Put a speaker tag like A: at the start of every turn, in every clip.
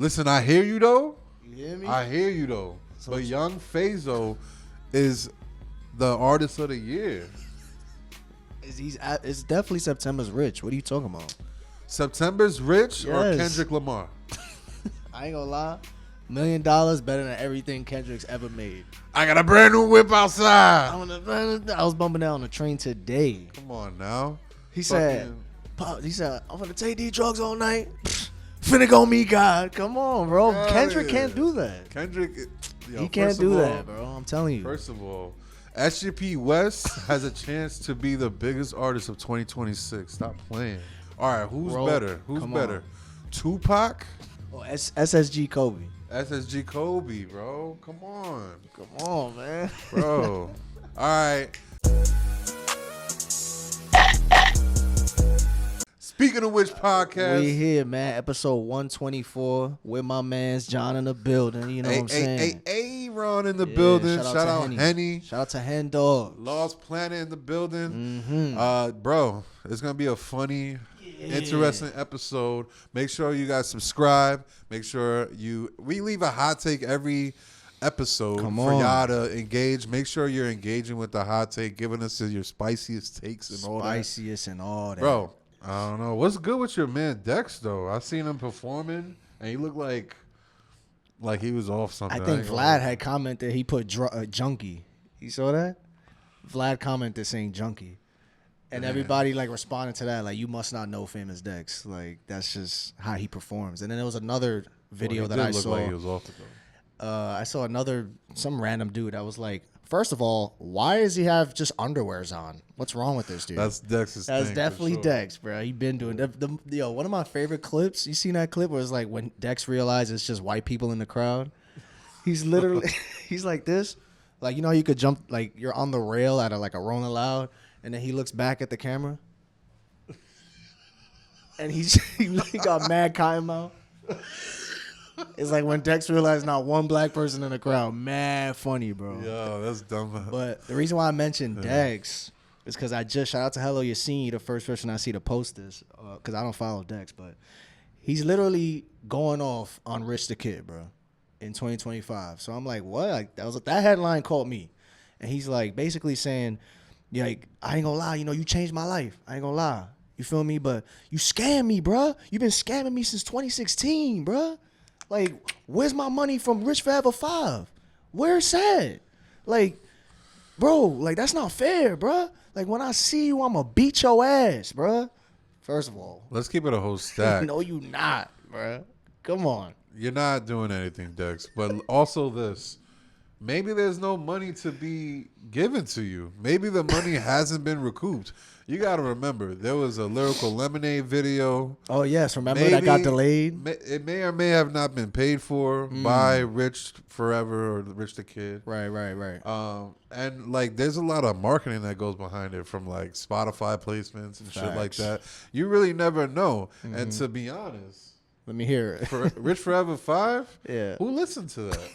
A: Listen, I hear you though.
B: You hear me?
A: I hear you though.
B: So
A: but Young Fazo is the artist of the year.
B: It's definitely September's Rich. What are you talking about?
A: September's Rich or
B: Yes.
A: Kendrick Lamar?
B: I ain't gonna lie. $1 million better than everything Kendrick's ever made.
A: I got a brand new whip outside.
B: I was bumping that on the train today.
A: Come on now.
B: He said, I'm gonna take these drugs all night. Finna go meet God. Come on, bro.
A: Yeah,
B: Kendrick can't do that.
A: Kendrick,
B: He can't do that, bro. I'm telling you.
A: First of all, SGP West has a chance to be the biggest artist of 2026. Stop playing. All right, who's better? Who's better? Tupac?
B: Oh, SSG Kobe.
A: SSG Kobe, bro. Come on.
B: Come on, man.
A: Bro. All right. Speaking of which podcast.
B: We here, man. Episode 124 with my man's John in the building. You know what I'm saying?
A: Ron in the building. Shout out Henny.
B: Shout out to Hen Dog.
A: Lost Planet in the building.
B: Mm-hmm.
A: Bro, it's going to be a funny, interesting episode. Make sure you guys subscribe. Make sure we leave a hot take every episode for y'all to engage. Make sure you're engaging with the hot take, giving us your spiciest takes and all that.
B: Spiciest and all that.
A: Bro, I don't know. What's good with your man Dex, though? I seen him performing, and he looked like he was off something.
B: I think Vlad had commented he put junkie. You saw that? Vlad commented saying junkie. And everybody responded to that you must not know famous Dex. That's just how he performs. And then there was another video that I saw.
A: Like he was off it, though.
B: I saw some random dude that was like, first of all, why does he have just underwears on? What's wrong with this dude?
A: That's Dex's thing.
B: That's definitely
A: sure.
B: Dex, bro. He been doing one of my favorite clips. You seen that clip where it's when Dex realizes it's just white people in the crowd? He's literally he's like this. You know how you could jump you're on the rail at a Rolling Loud, and then he looks back at the camera. And he got mad cotton mouth. It's like when Dex realized not one black person in the crowd. Mad funny, bro.
A: Yo, that's dumb.
B: But the reason why I mentioned Dex is because I just shout out to Hello Yassine, the first person I see to post this, because I don't follow Dex, but he's literally going off on Rich the Kid, bro, in 2025. So I'm like, what? That headline caught me, and he's basically saying, I ain't gonna lie, you changed my life. I ain't gonna lie, you feel me? But you scammed me, bro. You've been scamming me since 2016, bro. Where's my money from Rich Forever 5? Where's that? Bro, that's not fair, bro. When I see you, I'ma beat your ass, bro. First of all.
A: Let's keep it a whole stack.
B: No, you not, bro. Come on.
A: You're not doing anything, Dex. But also this. Maybe there's no money to be given to you. Maybe the money hasn't been recouped. You got to remember, there was a Lyrical Lemonade video.
B: Oh, yes. Remember that got delayed?
A: It may or may have not been paid for by Rich Forever or Rich the Kid.
B: Right.
A: And there's a lot of marketing that goes behind it from Spotify placements and shit like that. You really never know. And to be honest.
B: Let me hear it.
A: For Rich Forever 5?
B: Yeah.
A: Who listened to that?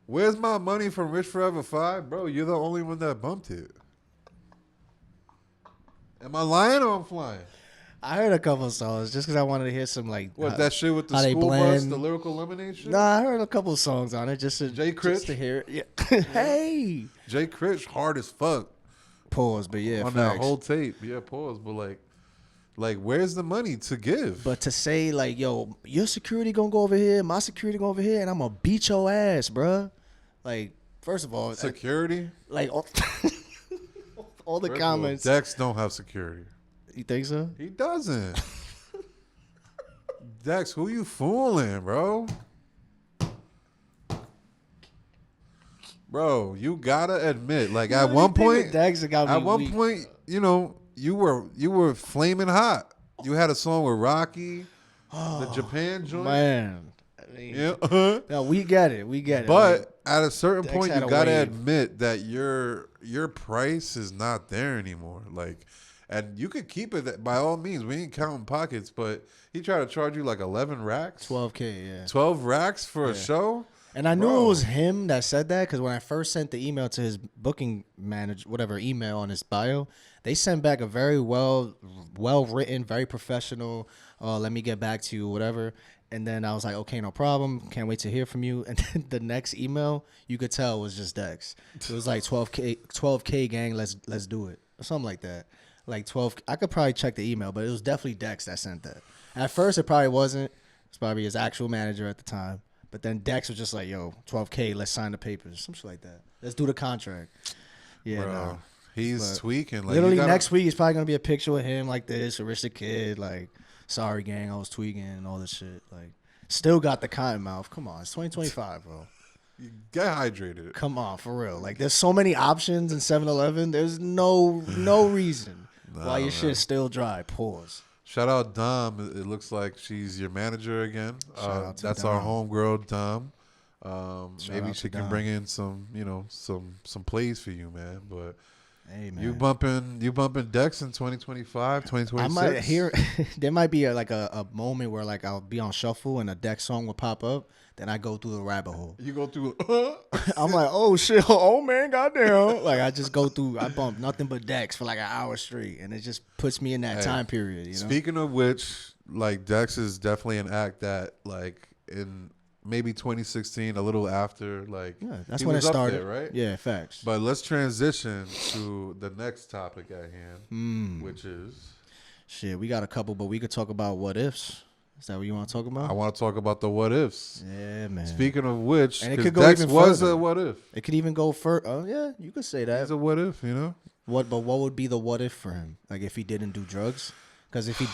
A: Where's my money from Rich Forever 5? Bro, you're the only one that bumped it. Am I lying or I'm flying?
B: I heard a couple songs just because I wanted to hear some
A: that shit with the school bus, the Lyrical Lemonade shit?
B: Nah, I heard a couple songs on it just to hear it. Yeah. Hey.
A: Jay Critch hard as fuck.
B: Pause, but yeah,
A: on that whole tape. Yeah, pause, but where's the money to give?
B: But to say yo, your security gonna go over here, my security go over here, and I'm gonna beat your ass, bruh. First of all,
A: security.
B: All the comments.
A: Dex don't have security.
B: You think so?
A: He doesn't. Dex, who you fooling, bro? Bro, you gotta admit, at one point, you were flaming hot. You had a song with Rocky, the Japan joint.
B: Man, no, we get it.
A: But at a certain point, you gotta admit that your price is not there anymore. And you could keep it by all means. We ain't counting pockets, but he tried to charge you 11 racks,
B: 12K, yeah,
A: 12 racks for a show.
B: And I knew it was him that said that because when I first sent the email to his booking manager, whatever email on his bio, they sent back a very well written, very professional. Let me get back to you, whatever. And then I was like, okay, no problem. Can't wait to hear from you. And then the next email, you could tell was just Dex. It was like 12K gang. Let's do it, or something like that. Like 12. I could probably check the email, but it was definitely Dex that sent that. At first, it probably wasn't. It's probably his actual manager at the time. But then Dex was just like, yo, 12K, let's sign the papers. Some shit like that. Let's do the contract. Yeah,
A: bro,
B: no.
A: he's tweaking. Like,
B: literally next week, it's probably going to be a picture with him like this, a rich kid, like, sorry, gang, I was tweaking and all this shit. Like, still got the cotton mouth. Come on, it's 2025, bro.
A: You get hydrated.
B: Come on, for real. Like, there's so many options in 7-Eleven. There's no reason why your shit's still dry. Pause.
A: Shout out Dom. It looks like she's your manager again. That's
B: Dom.
A: our homegirl, Dom. Maybe she can
B: Dom.
A: bring in some, some plays for you, man. But
B: hey, man.
A: you bumping Dex in 2025, 2026.
B: I might hear there might be a moment where like I'll be on shuffle and a Dex song will pop up. Then I go through the rabbit hole.
A: You go through.
B: I'm like, oh shit, oh man, goddamn! Like I just go through. I bump nothing but Dex for like an hour straight, and it just puts me in that time period. You know?
A: Speaking of which, like Dex is definitely an act that like in maybe 2016, a little after, like
B: that's when it started,
A: there, right?
B: Yeah, facts.
A: But let's transition to the next topic at hand, which is
B: shit. We got a couple, but we could talk about what ifs. Is that what you want to talk about?
A: I want to talk about the what ifs.
B: Yeah, man.
A: Speaking of which,
B: and it could go
A: Dex
B: even
A: was
B: further.
A: a what if.
B: It could even go further. Oh yeah, you could say that.
A: It's a what if,
B: But what would be the what if for him? Like if he didn't do drugs? Because if he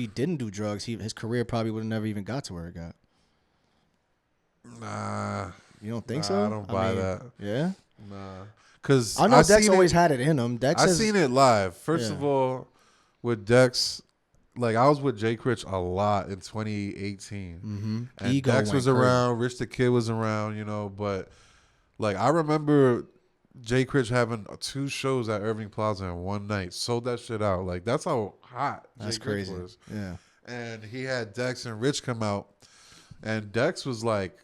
B: didn't do drugs, his career probably would have never even got to where it got.
A: Nah.
B: You don't think so?
A: I don't buy that.
B: Yeah?
A: Nah. Because
B: I know Dex always had it in him. Dex
A: I've seen it live. First of all, with Dex, like I was with Jay Critch a lot in 2018.
B: Mm-hmm.
A: And
B: Ego
A: Dex was
B: crazy.
A: around, Rich the Kid was around, but like I remember Jay Critch having 2 shows at Irving Plaza in one night. Sold that shit out. Like that's how hot
B: That's
A: Jay Critch
B: crazy.
A: was.
B: Yeah.
A: And he had Dex and Rich come out. And Dex was like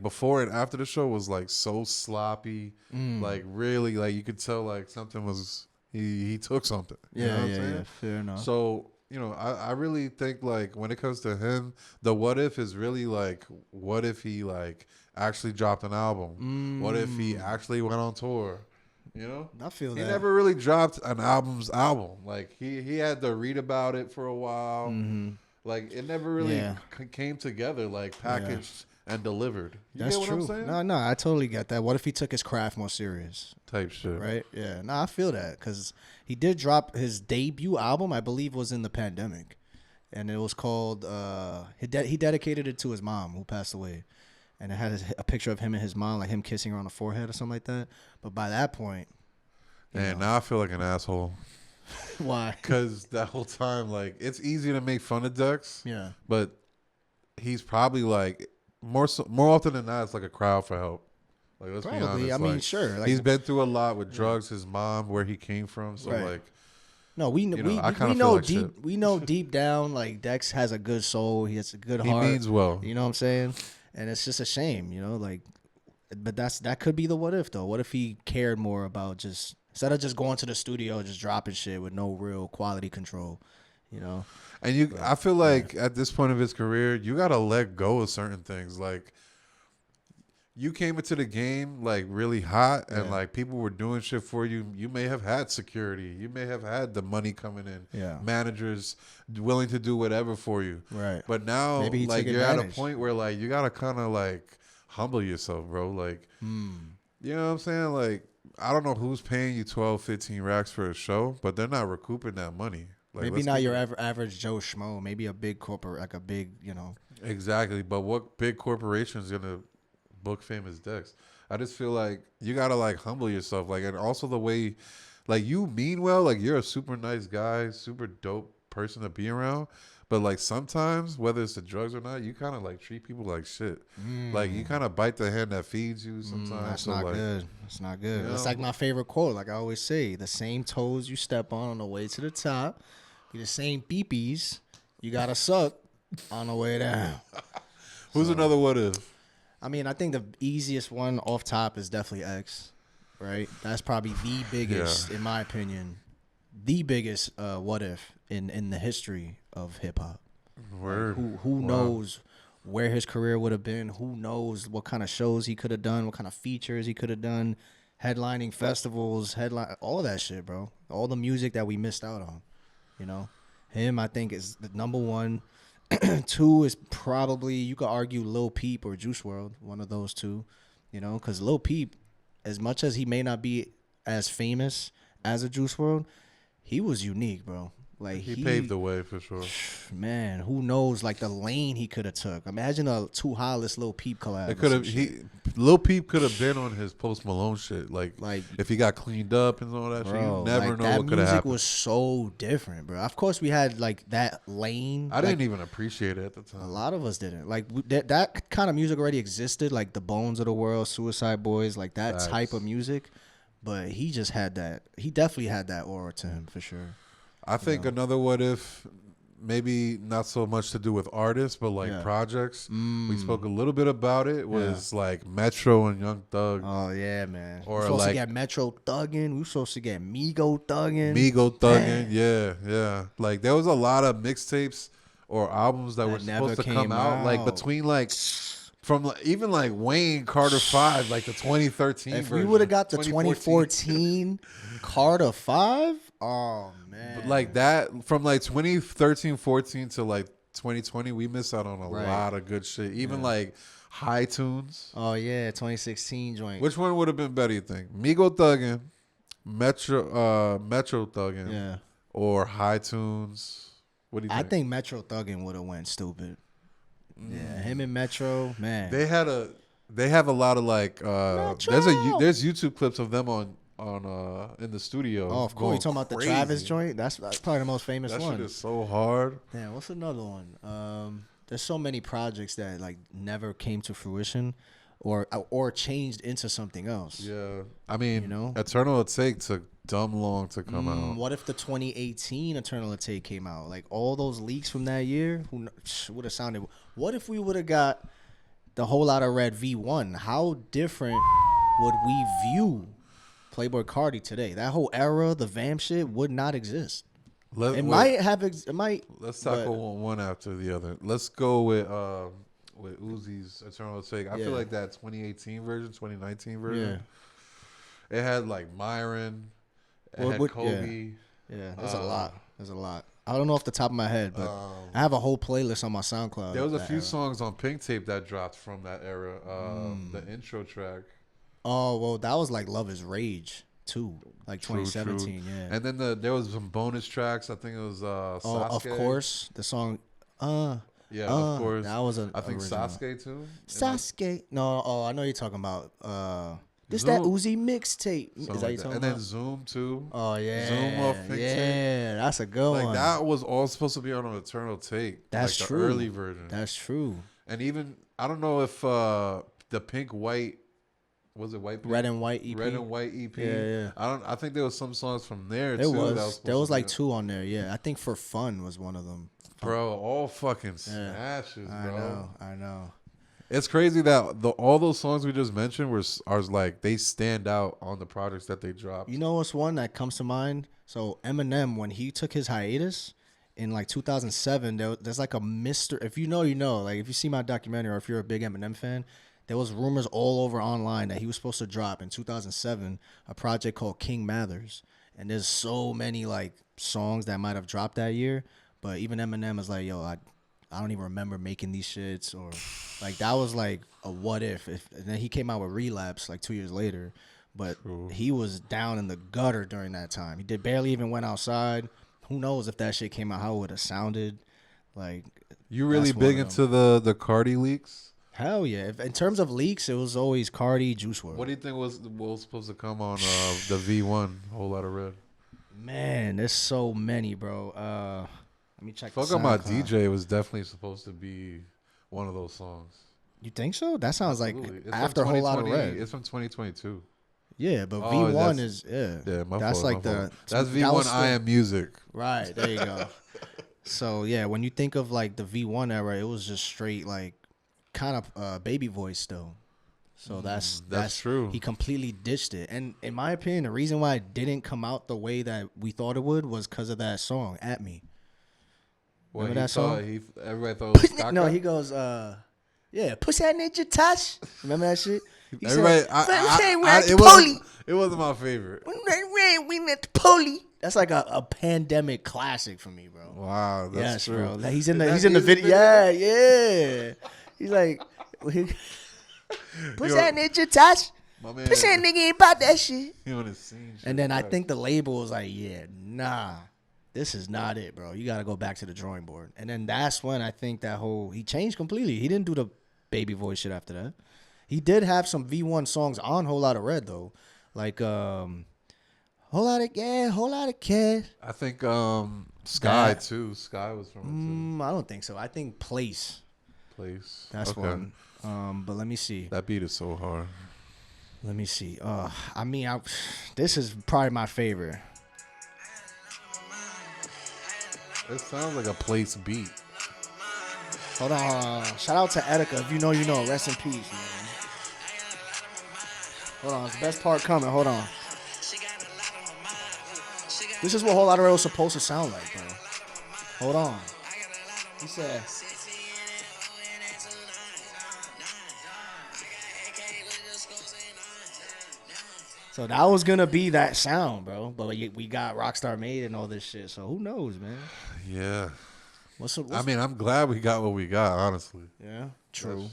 A: before and after the show was like so sloppy. Like really, like you could tell like something was he took something. You know what I'm saying?
B: Yeah, fair enough.
A: So, I really think like when it comes to him, the what if is really like what if he like actually dropped an album? What if he actually went on tour?
B: I feel
A: he
B: that.
A: never really dropped an album. Like he had to read about it for a while. Like it never really came together like packaged and delivered.
B: That's
A: get what
B: true.
A: I'm saying?
B: No, I totally get that. What if he took his craft more serious?
A: Type shit.
B: Right? Yeah. No, I feel that because he did drop his debut album, I believe was in the pandemic. And it was called, he dedicated it to his mom who passed away. And it had a picture of him and his mom, like him kissing her on the forehead or something like that. But by that point.
A: And now I feel like an asshole.
B: Why?
A: Because that whole time, like, it's easy to make fun of Dex.
B: Yeah.
A: But he's probably like, more often than not, it's like a crowd for help. Like, let's be honest.
B: I mean,
A: like,
B: sure. Like,
A: he's been through a lot with drugs, his mom, where he came from. So, like.
B: No, we know deep down, like, Dex has a good soul. He has a good heart.
A: He means well.
B: You know what I'm saying? And it's just a shame, like, but that could be the what if, though. What if he cared more about just, instead of just going to the studio, just dropping shit with no real quality control, And
A: I feel like at this point of his career, you got to let go of certain things. Like, you came into the game like really hot and like people were doing shit for you. You may have had security. You may have had the money coming in.
B: Yeah.
A: Managers willing to do whatever for you.
B: Right.
A: But now
B: Maybe
A: like you're
B: advantage.
A: at a point where like you gotta kinda like humble yourself, bro. Like you know what I'm saying? Like I don't know who's paying you 12, 15 racks for a show, but they're not recouping that money. Like,
B: maybe not your average Joe Schmo. Maybe a big corporate, like a big,
A: Exactly. But what big corporation is gonna book famous Dex? I just feel like you gotta like humble yourself, like, and also the way, like, you mean well, like you're a super nice guy, super dope person to be around, but like sometimes whether it's the drugs or not, you kind of like treat people like shit. Like you kind of bite the hand that feeds you sometimes.
B: That's
A: so
B: not
A: like,
B: good. That's not good.
A: You know?
B: That's like my favorite quote. Like I always say, the same toes you step on the way to the top, be the same beepies you gotta suck on the way down.
A: Who's another what if?
B: I mean, I think the easiest one off top is definitely X, right? That's probably the biggest, in my opinion, the biggest what if in the history of hip hop.
A: Word.
B: Like, who knows where his career would have been? Who knows what kind of shows he could have done? What kind of features he could have done? Headlining festivals, all of that shit, bro. All the music that we missed out on. You know, him I think is the number one. 2 is probably, you could argue, Lil Peep or Juice WRLD, one of those two. You know, because Lil Peep, as much as he may not be as famous as a Juice WRLD, he was unique, bro. Like
A: he paved the way for sure.
B: Man, who knows? Like the lane he could have took. Imagine a Too Hollis Lil Peep collab.
A: It could have. Lil Peep could have been on his Post Malone shit. Like if he got cleaned up and all that
B: bro,
A: shit, you never know what could have happened.
B: That music was so different, bro. Of course, we had like that lane.
A: I didn't even appreciate it at the time.
B: A lot of us didn't. Like that kind of music already existed. Like the Bones of the World, Suicide Boys, like that type of music. But he just had that. He definitely had that aura to him for sure.
A: I think another what if, maybe not so much to do with artists, but like projects. We spoke a little bit about it. Was like Metro and Young Thug.
B: Oh yeah, man.
A: Or
B: we supposed
A: like
B: to get Metro thugging. We were supposed to get Migo thugging.
A: Migo thugging. Yeah. Like there was a lot of mixtapes or albums that were supposed to come out. Like between like. From even like Wayne Carter 5, like the 2013
B: If
A: version,
B: we would have got the 2014 Carter 5, oh man.
A: But like that from like 2013, 14 to like 2020, we missed out on a lot of good shit. Even like High Tunes.
B: Oh yeah, 2016 joint.
A: Which one would have been better, you think? Migo Thuggin', Metro Thuggin', or High Tunes? What do you think?
B: I think Metro Thuggin' would have went stupid. Yeah, him and Metro, man.
A: They have a lot of like there's YouTube clips of them on in the studio.
B: Oh, of course. You talking about the Travis joint? That's probably the most famous one.
A: That shit is so hard.
B: Damn, what's another one? There's so many projects that like never came to fruition or changed into something else.
A: Yeah. I mean, Eternal Atake took dumb long to come out.
B: What if the 2018 Eternal Atake came out? Like all those leaks from that year, who would have sounded? What if we would have got the Whole Lotta Red V1? How different would we view Playboi Carti today? That whole era, the Vamp shit, would not exist. It might.
A: Let's tackle one after the other. Let's go with Uzi's Eternal Atake. I feel like that 2018 version, 2019 version. It had like Myron. It had Kobe.
B: Yeah, there's a lot. I don't know off the top of my head, but I have a whole playlist on my SoundCloud.
A: There was a few songs on Pink Tape that dropped from that era. The intro track.
B: Oh, well, that was like Love is Rage, too. Like 2017, yeah.
A: And then there was some bonus tracks. I think it was Sasuke.
B: Oh, of course. The song,
A: yeah, of course.
B: That was
A: I think
B: original.
A: Sasuke, too.
B: Sasuke. No, I know you're talking about... This that Uzi mixtape. Is that you talking about?
A: And then Zoom too.
B: Oh yeah.
A: Zoom off Pink Tape.
B: Yeah, that's a good one.
A: Like that was all supposed to be on an Eternal Take.
B: That's
A: like
B: true.
A: The early version.
B: That's true.
A: And even I don't know if the Pink White was it White Pink?
B: Red and White EP.
A: Red and White EP.
B: Yeah.
A: I think there was some songs from there
B: too. There was like 2 on there. Yeah, I think For Fun was one of them.
A: Bro, all fucking smashes, bro.
B: I know.
A: It's crazy that all those songs we just mentioned are like they stand out on the projects that they dropped.
B: You know what's one that comes to mind? So Eminem, when he took his hiatus in like 2007, there's like a if you know, you know. Like if you see my documentary or if you're a big Eminem fan, there was rumors all over online that he was supposed to drop in 2007 a project called King Mathers. And there's so many like songs that might have dropped that year, but even Eminem is like, yo, I don't even remember making these shits, or like that was like a what if. And then he came out with Relapse like 2 years later, but he was down in the gutter during that time. He barely even went outside. Who knows if that shit came out, how it would have sounded. Like,
A: you really big into the Cardi leaks?
B: Hell yeah! In terms of leaks, it was always Cardi, Juice WRLD.
A: What do you think was supposed to come on the V1 Whole Lotta Red?
B: Man, there's so many, bro. Let me check.
A: Fuck on My DJ was definitely supposed to be one of those songs.
B: You think so? That sounds like after a Whole Lotta Red.
A: It's from 2022.
B: Yeah, but V1 is
A: my
B: that's
A: fault,
B: like
A: that's V1 I Am Music.
B: Right, there you go. So yeah, when you think of like the V1 era, it was just straight like kind of baby voice still. So that's
A: true.
B: He completely ditched it. And in my opinion, the reason why it didn't come out the way that we thought it would was because of that song, At Me. Remember that song?
A: Everybody thought it was caca?
B: No, he goes, yeah, pussy that ninja touch. Remember that shit? He
A: everybody,
B: said,
A: it wasn't my favorite.
B: We met the poli. That's like a pandemic classic for me, bro.
A: Wow, that's true.
B: Bro. Like, he's in the video. Yeah. He's like, pussy that ninja touch. Pussy that nigga ain't about that shit.
A: He on his scene.
B: And then I think the label was like, yeah, nah. This is not it, bro. You got to go back to the drawing board. And then that's when I think he changed completely. He didn't do the baby voice shit after that. He did have some V1 songs on Whole Lotta Red, though. Like, Whole Lotta Cash.
A: I think Sky, too. Sky was from it, too.
B: I don't think so. I think Place. That's one. But let me see.
A: That beat is so hard.
B: Let me see. This is probably my favorite.
A: It sounds like a Place beat.
B: Hold on. Shout out to Etika. If you know, you know. Rest in peace, man. Hold on. It's the best part coming. Hold on. This is what Whole Lotta Red was supposed to sound like, bro. Hold on. He said... So that was gonna be that sound, bro. But we got Rockstar Made and all this shit. So who knows, man?
A: Yeah. I'm glad we got what we got, honestly.
B: Yeah, true.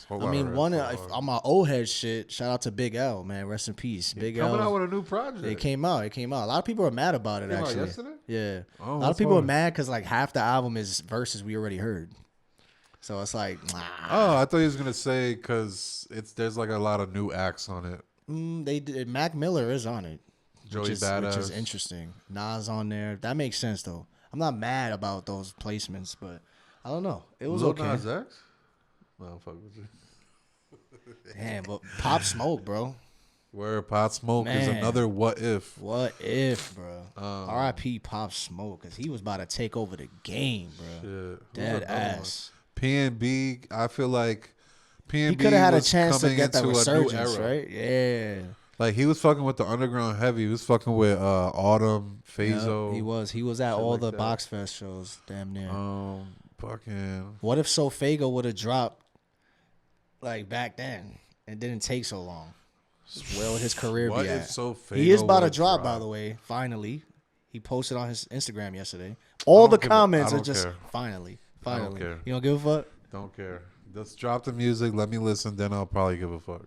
A: On
B: my old head shit, shout out to Big L, man. Rest in peace. Big L.
A: Coming out with a new project.
B: It came out. A lot of people are mad about it, actually.
A: Out yesterday?
B: Yeah.
A: Oh,
B: a lot of people are mad because like half the album is verses we already heard. So it's like,
A: Oh, I thought he was gonna say because there's like a lot of new acts on it.
B: They did. Mac Miller is on it.
A: Joey Badass.
B: Which is interesting. Nas on there. That makes sense, though. I'm not mad about those placements, but I don't know. It was okay.
A: Nas X? No, fuck with you.
B: Damn, but Pop Smoke, bro.
A: Where Pop Smoke is another what if.
B: What if, bro? R.I.P. Pop Smoke, because he was about to take over the game, bro.
A: Shit.
B: Dead ass.
A: P&B, I feel like P&B
B: he could have had a chance to get that
A: into
B: resurgence, right? Yeah.
A: Like, he was fucking with the underground heavy. He was fucking with Autumn, Phaso.
B: Yep, he was at all the Box Fest shows, damn near.
A: Fucking.
B: What if Sofago would have dropped, like, back then and didn't take so long? Where would his career be at? He is about to drop, by the way, finally. He posted on his Instagram yesterday. All the comments are just, finally.
A: I don't care.
B: You don't give a fuck?
A: Don't care. Just drop the music. Let me listen. Then I'll probably give a fuck.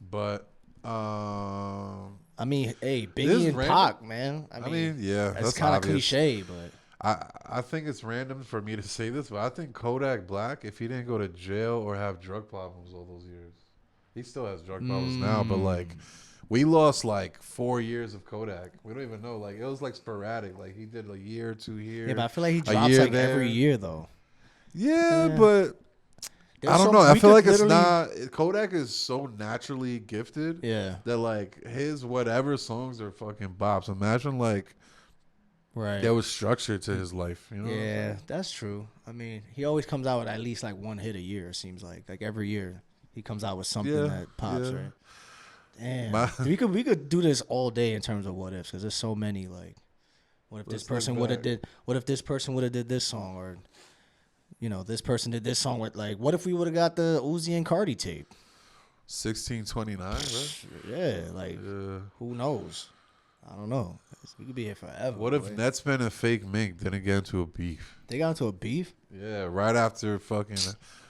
A: But
B: I mean, hey, Biggie and Pac, man. I mean,
A: yeah,
B: that's kind of cliche, but
A: I think it's random for me to say this, but I think Kodak Black, if he didn't go to jail or have drug problems all those years, he still has drug problems now. But like, we lost like 4 years of Kodak. We don't even know. Like, it was like sporadic. Like, he did a year, 2 years.
B: Yeah, but I feel like he drops like every year though.
A: Yeah, but I don't know. I feel like it's not. Kodak is so naturally gifted.
B: Yeah.
A: That like his whatever songs are fucking bops. Imagine like,
B: right,
A: there was structure to his life. You know.
B: Yeah, that's true. I mean, he always comes out with at least like one hit a year. It seems like every year he comes out with something that pops. Right. Damn. We could do this all day in terms of what ifs, because there's so many. Like, what if this person would have did? What if this person would have did this song, or you know, this person did this song with, like, what if we would have got the Uzi and Cardi tape?
A: 1629, right?
B: Yeah, like, who knows? I don't know. We could be here forever.
A: What if Netspin and Fake Mink didn't get into a beef?
B: They got into a beef?
A: Yeah, right after fucking.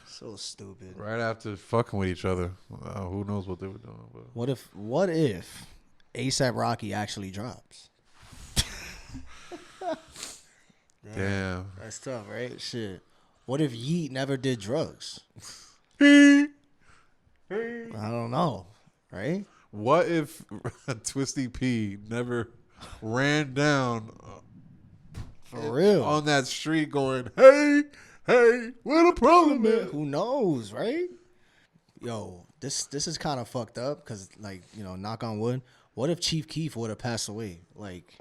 B: So stupid.
A: Right after fucking with each other. Who knows what they were doing. But.
B: What if A$AP Rocky actually drops?
A: Damn.
B: That's tough, right? Shit. What if Yeet never did drugs?
A: I
B: don't know, right?
A: What if Twisty P never ran down
B: for real
A: on that street going, hey, where the problem is?
B: Who knows, right? Yo, this is kind of fucked up because, like, you know, knock on wood. What if Chief Keef would have passed away? Like,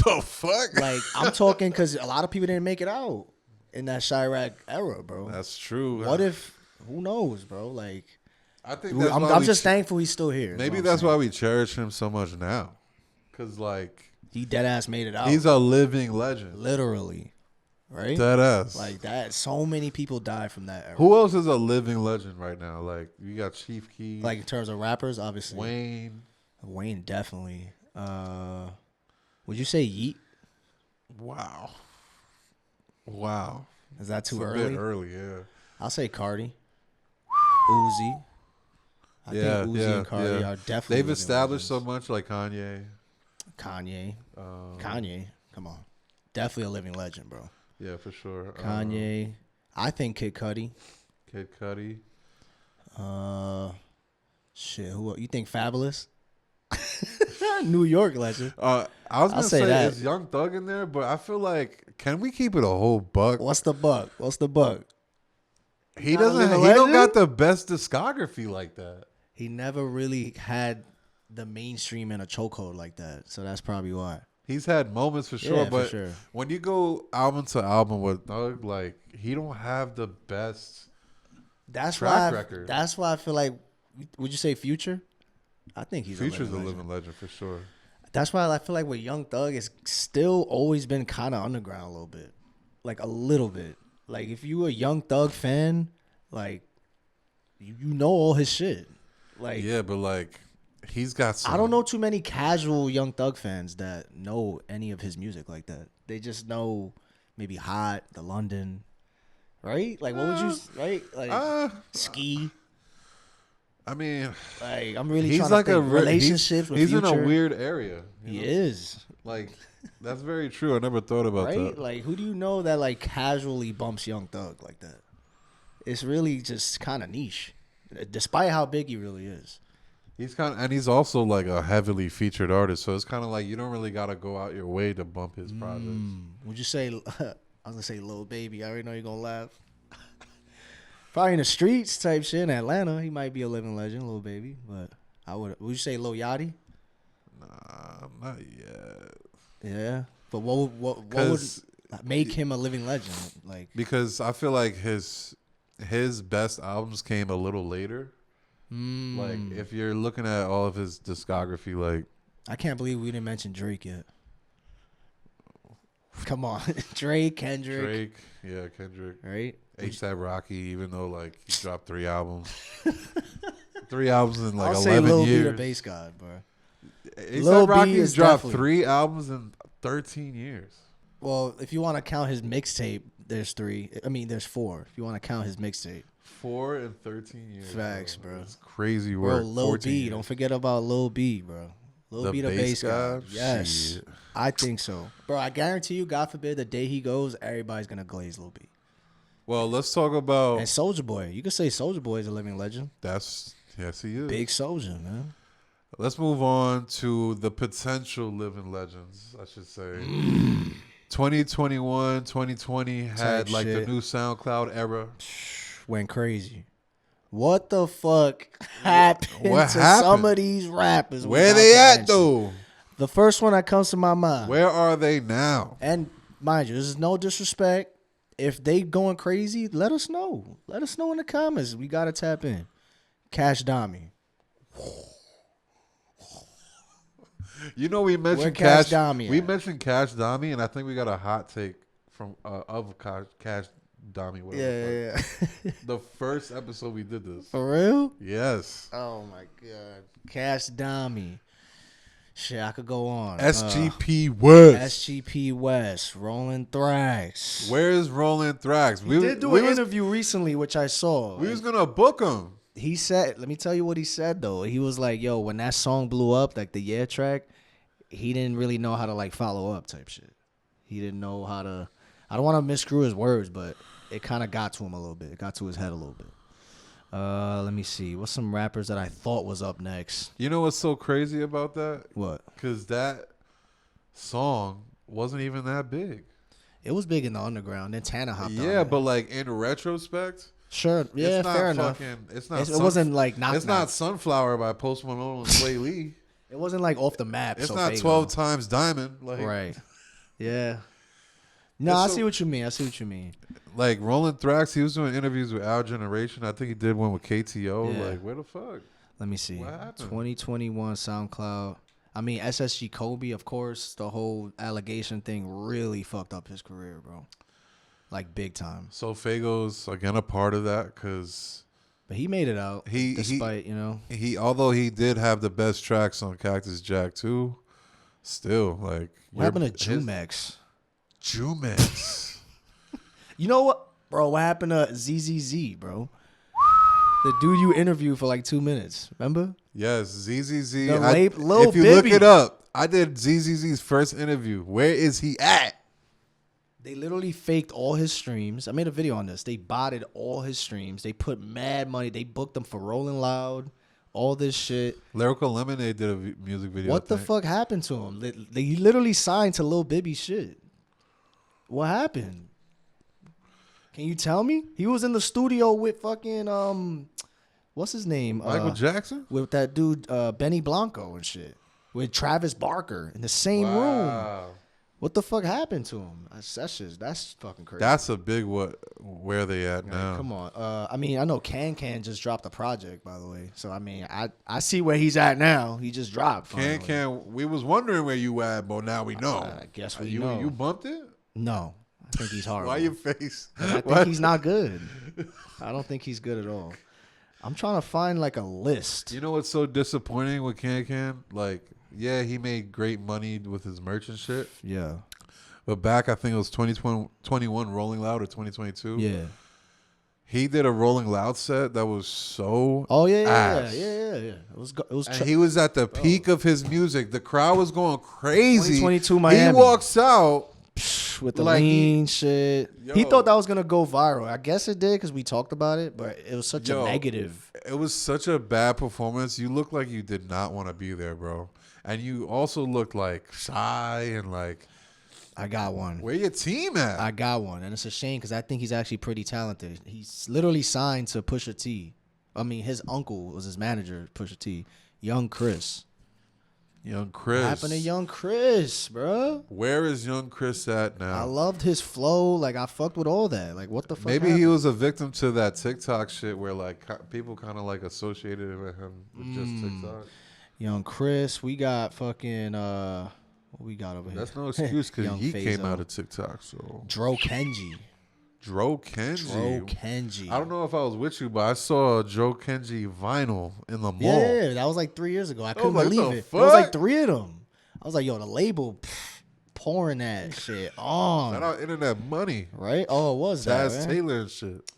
A: the fuck?
B: Like, I'm talking because a lot of people didn't make it out in that Chirac era, bro.
A: That's true.
B: What if who knows, bro? Like,
A: I think that's
B: I'm just thankful he's still here.
A: Maybe that's why we cherish him so much now. Because, like,
B: he dead ass made it out.
A: He's a living legend.
B: Literally. Right?
A: Dead ass.
B: Like that. So many people died from that era.
A: Who else is a living legend right now? Like, you got Chief Keef.
B: Like, in terms of rappers, obviously.
A: Wayne,
B: definitely. Would you say Yeet?
A: Wow.
B: Is that too
A: it's
B: early?
A: A bit early, yeah.
B: I'll say Cardi. Uzi. I think Uzi and Cardi are definitely.
A: They've established so much, like Kanye.
B: Kanye, come on, definitely a living legend, bro.
A: Yeah, for sure.
B: Kanye, I think Kid Cudi. Shit, who you think Fabulous? New York legend.
A: I was gonna say that. Is Young Thug in there, but I feel like, can we keep it a whole buck?
B: What's the buck?
A: He don't got the best discography like that.
B: He never really had the mainstream in a chokehold like that, so that's probably why.
A: He's had moments for sure, but when you go album to album with Thug, like, he don't have the best track record.
B: That's why I feel like, would you say Future? I think
A: Future's a living legend for sure.
B: That's why I feel like with Young Thug, it's still always been kind of underground a little bit. Like, a little bit. Like, if you a Young Thug fan, like, you know all his shit. Like,
A: yeah, but, like, he's got some.
B: I don't know too many casual Young Thug fans that know any of his music like that. They just know maybe Hot, The London, right? Like, what would you, right? Like, Ski.
A: I mean,
B: like, I'm really trying to think relationships with Future.
A: He's in a weird area.
B: He is.
A: Like, that's very true. I never thought about that.
B: Like, who do you know that, like, casually bumps Young Thug like that? It's really just kind of niche, despite how big he really is.
A: He's also like a heavily featured artist, so it's kind of like you don't really gotta go out your way to bump his projects.
B: Would you say? I was gonna say Lil Baby. I already know you're gonna laugh. Probably in the streets type shit in Atlanta, he might be a living legend, Lil Baby. But would you say Lil Yachty?
A: Nah, not yet.
B: Yeah, but what would make him a living legend? Like,
A: because I feel like his best albums came a little later. Like, if you're looking at all of his discography, like,
B: I can't believe we didn't mention Drake yet. Come on, Kendrick, right?
A: A$AP Rocky, even though, like, he dropped 3 albums, 3 albums in like 11 years. I'll say
B: Lil B the bass god, bro.
A: A$AP Rocky has dropped 3 albums in 13 years.
B: Well, if you want to count his mixtape, there's 3. I mean, there's 4. If you want to count his mixtape.
A: 4 in 13 years.
B: Facts, bro.
A: It's crazy work.
B: Bro, Lil B. Years. Don't forget about Lil B, bro. Lil B the bass god. Yes. Shit. I think so. Bro, I guarantee you, God forbid, the day he goes, everybody's going to glaze Lil B.
A: Well, let's talk about...
B: And Soulja Boy. You could say Soulja Boy is a living legend.
A: Yes, he is.
B: Big Soulja, man.
A: Let's move on to the potential living legends, I should say. 2021, 2020 had like the new SoundCloud era.
B: Went crazy. What the fuck happened some of these rappers?
A: Where they at, though?
B: The first one that comes to my mind.
A: Where are they now?
B: And mind you, this is no disrespect. If they going crazy, let us know. Let us know in the comments. We got to tap in. Cash Dami.
A: You know, we mentioned Cash Dami. We mentioned Cash Dami, and I think we got a hot take from of Cash Dami.
B: Yeah.
A: The first episode we did this.
B: For real?
A: Yes.
B: Oh my God, Cash Dami. Shit, I could go on.
A: SGP West.
B: SGP West. Rolling Thrax.
A: Where is Rolling Thrax?
B: We did do an interview recently, which I saw.
A: We was gonna book him.
B: He said, let me tell you what he said though. He was like, yo, when that song blew up, like the Yeah track, he didn't really know how to like follow up type shit. He didn't know how to, I don't want to miscrew his words, but it kind of got to him a little bit. It got to his head a little bit. Let me see. What's some rappers that I thought was up next?
A: You know what's so crazy about that?
B: What?
A: Because that song wasn't even that big.
B: It was big in the underground. Then Tana hopped on.
A: Yeah, but like in retrospect,
B: sure. Yeah, fair enough. It wasn't like
A: It's not Sunflower by Post Malone and Sway Lee.
B: It wasn't like off the map.
A: It's not 12 times Diamond. Like.
B: Right. Yeah. No, I see what you mean.
A: Like Roland Thrax, he was doing interviews with Our Generation. I think he did one with KTO.
B: Yeah.
A: Like, where the fuck?
B: Let me see.
A: What happened?
B: 2021 SoundCloud. I mean, SSG Kobe, of course, the whole allegation thing really fucked up his career, bro. Like, big time.
A: So Fago's, again, a part of that because...
B: But he made it out, despite,
A: Although he did have the best tracks on Cactus Jack, too, still, like...
B: What happened to Jumex?
A: Jumex.
B: You know what, bro? What happened to ZZZ, bro? The dude you interviewed for like 2 minutes. Remember?
A: Yes, ZZZ.
B: If
A: you look it up, I did ZZZ's first interview. Where is he at?
B: They literally faked all his streams. I made a video on this. They botted all his streams. They put mad money. They booked him for Rolling Loud. All this shit.
A: Lyrical Lemonade did a music video.
B: What the fuck happened to him? They literally signed to Lil Bibby shit. What happened? Can you tell me? He was in the studio with fucking what's his name?
A: Michael Jackson?
B: With that dude Benny Blanco and shit. With Travis Barker in the same room. What the fuck happened to him? That's fucking crazy.
A: That's a big where they at now.
B: Come on. I mean, I know Can just dropped a project, by the way. So I mean, I see where he's at now. He just dropped.
A: Can we was wondering where you at, but now we know.
B: I guess we know.
A: You bumped it?
B: No. I think he's horrible.
A: Why your face?
B: I think he's not good. I don't think he's good at all. I'm trying to find like a list.
A: You know what's so disappointing with Can? Like, yeah, he made great money with his merch and shit.
B: Yeah.
A: But back, I think it was 2021 Rolling Loud or 2022.
B: Yeah.
A: He did a Rolling Loud set that was so
B: yeah.
A: ass.
B: It was.
A: And he was at the peak of his music. The crowd was going crazy.
B: 2022 Miami.
A: He walks out
B: with the lean shit.
A: Yo.
B: He thought that was gonna go viral. I guess it did because we talked about it, but it was such a negative.
A: It was such a bad performance. You looked like you did not want to be there, bro. And you also looked like shy and like.
B: I got one.
A: Where your team at?
B: I got one, and it's a shame because I think he's actually pretty talented. He's literally signed to Pusha T. I mean, his uncle was his manager, Pusha T. Young Chris.
A: Young Chris.
B: What happened to Young Chris, bro?
A: Where is Young Chris at now?
B: I loved his flow. Like, I fucked with all that. Like, what the fuck
A: Maybe
B: happened?
A: he was a victim to that TikTok shit where, like, people kind of, like, associated with him with just TikTok.
B: Young Chris. We got fucking, what we got over here?
A: That's no excuse because he
B: Fazo.
A: came out of TikTok, so.
B: Dro Kenji.
A: I don't know if I was with you, but I saw a Dro Kenji vinyl in the mall.
B: Yeah, that was like 3 years ago. I couldn't
A: like,
B: believe it. It was like 3 of them. I was like, yo, the label pouring that shit on.
A: Shout out Internet Money.
B: Right? Oh, it was
A: Taz
B: that, man.
A: Taylor and shit.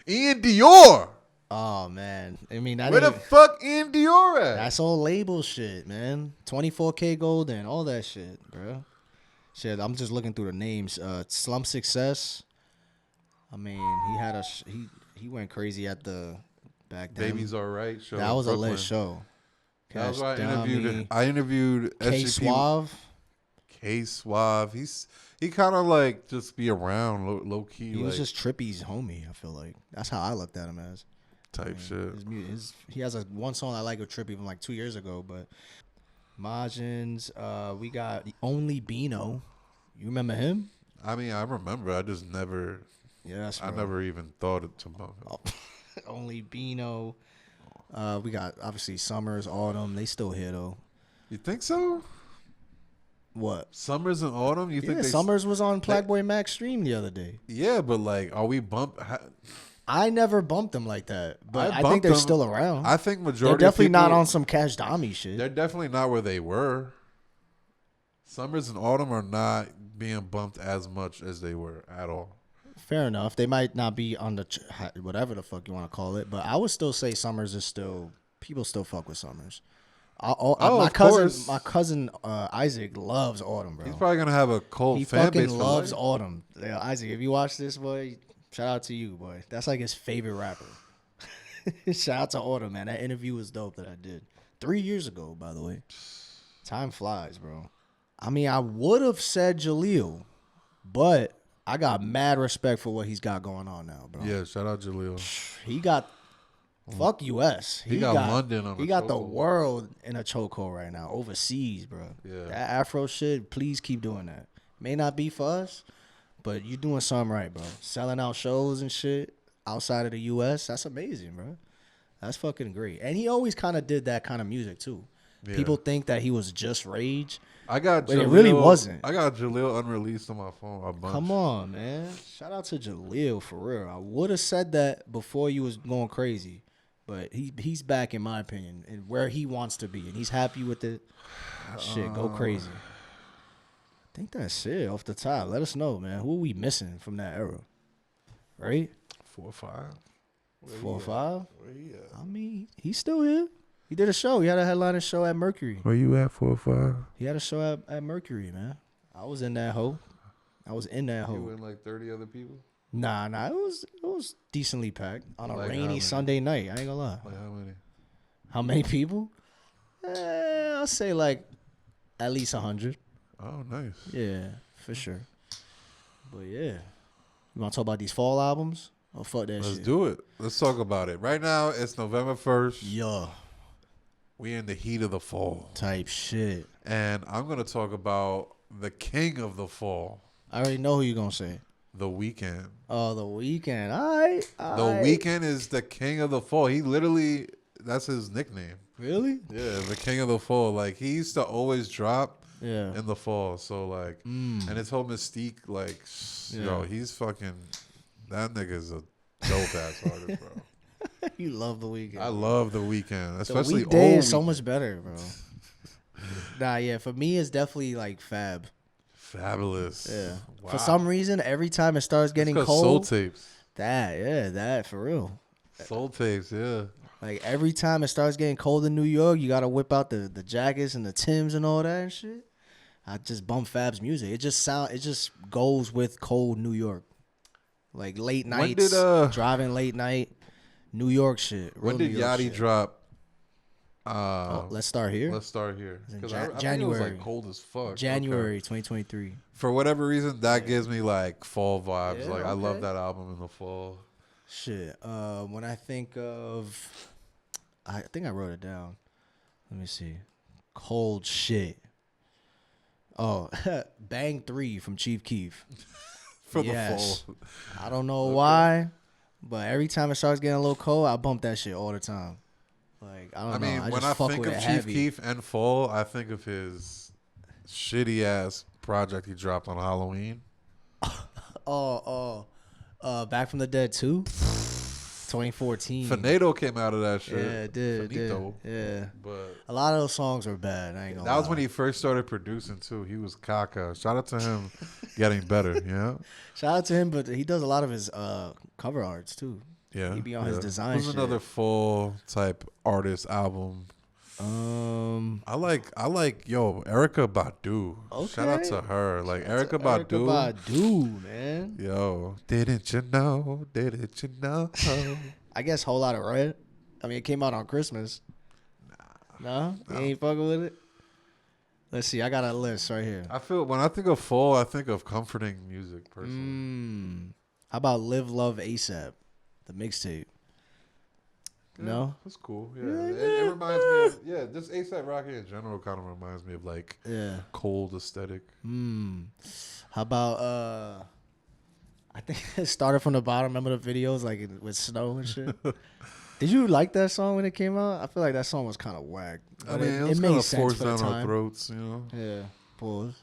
A: Ian Dior.
B: Oh, man. I mean,
A: Where the fuck Ian Dior at?
B: That's all label shit, man. 24K Golden, all that shit, bro. Shit, I'm just looking through the names. Slum Success. I mean, he had he went crazy at the back then.
A: Baby's Alright show.
B: That was
A: Brooklyn.
B: a lit show.
A: That was why I interviewed
B: K Suave.
A: K Suave. He kind of like just be around low key.
B: He was just Trippy's homie. I feel like that's how I looked at him as.
A: Type shit.
B: He has one song I like with Trippy from like 2 years ago, but Majins. We got Only Bino. You remember him?
A: I mean, I remember. I just never.
B: Yes,
A: I never even thought about him.
B: Only Bino. We got obviously Summers, Autumn. They still here though.
A: You think so?
B: What?
A: Summers and Autumn? You think
B: Summers was on Blackboy Mac's stream the other day?
A: Yeah, but like, are we
B: I never bumped them like that, but I think they're still around.
A: I think majority.
B: They're definitely not on some Cash Dami shit.
A: They're definitely not where they were. Summers and Autumn are not being bumped as much as they were at all.
B: Fair enough. They might not be on the whatever the fuck you want to call it, but I would still say Summers is still people still fuck with Summers. My cousin Isaac loves Autumn, bro.
A: He's probably gonna have a cold fan base.
B: He fucking loves Autumn. Yeah, Isaac, if you watch this, boy, shout out to you, boy. That's like his favorite rapper. Shout out to Autumn, man. That interview was dope that I did 3 years ago, by the way. Time flies, bro. I mean, I would have said Jaleel, but I got mad respect for what he's got going on now, bro.
A: Yeah, shout out Jaleel.
B: He got fuck US.
A: He got London on.
B: He got the world in a chokehold right now, overseas, bro.
A: Yeah,
B: that Afro shit. Please keep doing that. May not be for us, But you doing something right, bro. Selling out shows and shit outside of the U.S. That's amazing, bro. That's fucking great. And he always kind of did that kind of music too. Yeah. People think that he was just rage. But it really wasn't.
A: I got Jaleel unreleased on my phone a bunch.
B: Come on, man. Shout out to Jaleel for real. I would have said that before you was going crazy. But he's back in my opinion and where he wants to be. And he's happy with it. Shit, go crazy. I think that's it off the top. Let us know, man. Who are we missing from that era? Right?
A: 4 or 5.
B: 4 or 5? I mean, he's still here. He did a show. He had a headliner show at Mercury.
A: Where you at, 4 or 5?
B: He had a show at Mercury, man. I was in that hoe.
A: You and like 30 other people?
B: Nah. It was decently packed on a rainy Sunday night. I ain't gonna lie.
A: Like how many?
B: How many people? I'll say like at least 100.
A: Oh, nice.
B: Yeah, for sure. But yeah. You want to talk about these fall albums? Oh, fuck that shit.
A: Let's do it. Let's talk about it. Right now, it's November 1st.
B: Yeah.
A: We in the heat of the fall.
B: Type shit.
A: And I'm going to talk about the king of the fall.
B: I already know who you're going to say.
A: The Weeknd.
B: Oh, The Weeknd. All right.
A: The Weeknd is the king of the fall. He literally, that's his nickname.
B: Really?
A: Yeah, the king of the fall. Like, he used to always drop in the fall. So, like, and his whole mystique, like, yo, he's fucking, that nigga's a dope-ass artist, bro.
B: You love The Weeknd.
A: I love The Weeknd. Especially
B: the weekday is so much better, bro. Nah, yeah, for me, it's definitely, like, Fab.
A: Fabulous.
B: Yeah.
A: Wow.
B: For some reason, every time it starts getting cold.
A: Soul Tapes.
B: That, for real.
A: Soul Tapes, yeah.
B: Like, every time it starts getting cold in New York, you got to whip out the jackets and the Timbs and all that and shit. I just bump Fab's music. It just goes with cold New York. Like, late nights, driving late night, New York shit.
A: When did Yachty drop?
B: Let's start here.
A: Because I think it was like cold as fuck.
B: January 2023.
A: For whatever reason, that gives me like fall vibes. Like I love that album in the fall.
B: Shit. When I think of, I think I wrote it down. Let me see. Cold shit. Oh, Bang 3 from Chief Keef.
A: For the fall.
B: I don't know why, but every time it starts getting a little cold, I bump that shit all the time. Like, I don't know. I mean, when I think of Chief Keef and fall, I think of his shitty ass project he dropped on Halloween. Back from the Dead 2? 2014.
A: Finado came out of that shit.
B: Yeah, it did.
A: Finito.
B: Yeah.
A: But
B: a lot of those songs are bad. I ain't gonna
A: lie. That was when he first started producing too. He was caca. Shout out to him getting better, yeah.
B: Shout out to him, but he does a lot of his cover arts too.
A: Yeah.
B: He be on his design shit.
A: Who's another full type artist album? I like Erykah Badu.
B: Okay.
A: Shout out to her. Like Erykah Badu,
B: man.
A: Yo, didn't you know?
B: I guess Whole Lotta Red. I mean, it came out on Christmas. No? You ain't fucking with it? Let's see. I got a list right here.
A: I feel when I think of fall, I think of comforting music personally.
B: How about Live Love ASAP, the mixtape?
A: Yeah,
B: no?
A: That's cool. Yeah. It reminds me of, just A$AP Rocky in general kind of reminds me of like cold aesthetic.
B: How about I think it started from the bottom. Remember the videos like with snow and shit? Did you like that song when it came out? I feel like that song was kind of whack.
A: I mean, it was kind of forced down our throats, you know?
B: Yeah. Pause.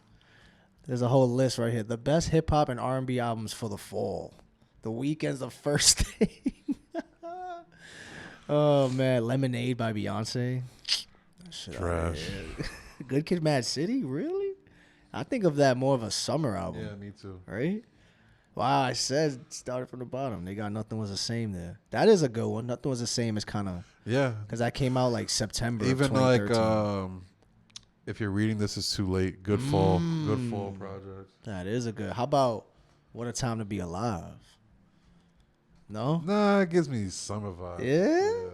B: There's a whole list right here. The best hip hop and R&B albums for the fall. The Weeknd's the first thing. Oh man, Lemonade by Beyonce.
A: Trash.
B: Good Kid, Mad City, really? I think of that more of a summer album.
A: Yeah, me too.
B: Right? Wow, I said started from the bottom. They got Nothing Was the Same there. That is a good one. Nothing Was the Same is kind of because that came out like September. Even of like
A: if you're reading this, is too late. Good fall project.
B: That is a good. How about What a Time to Be Alive? No?
A: Nah, it gives me summer vibes.
B: Yeah?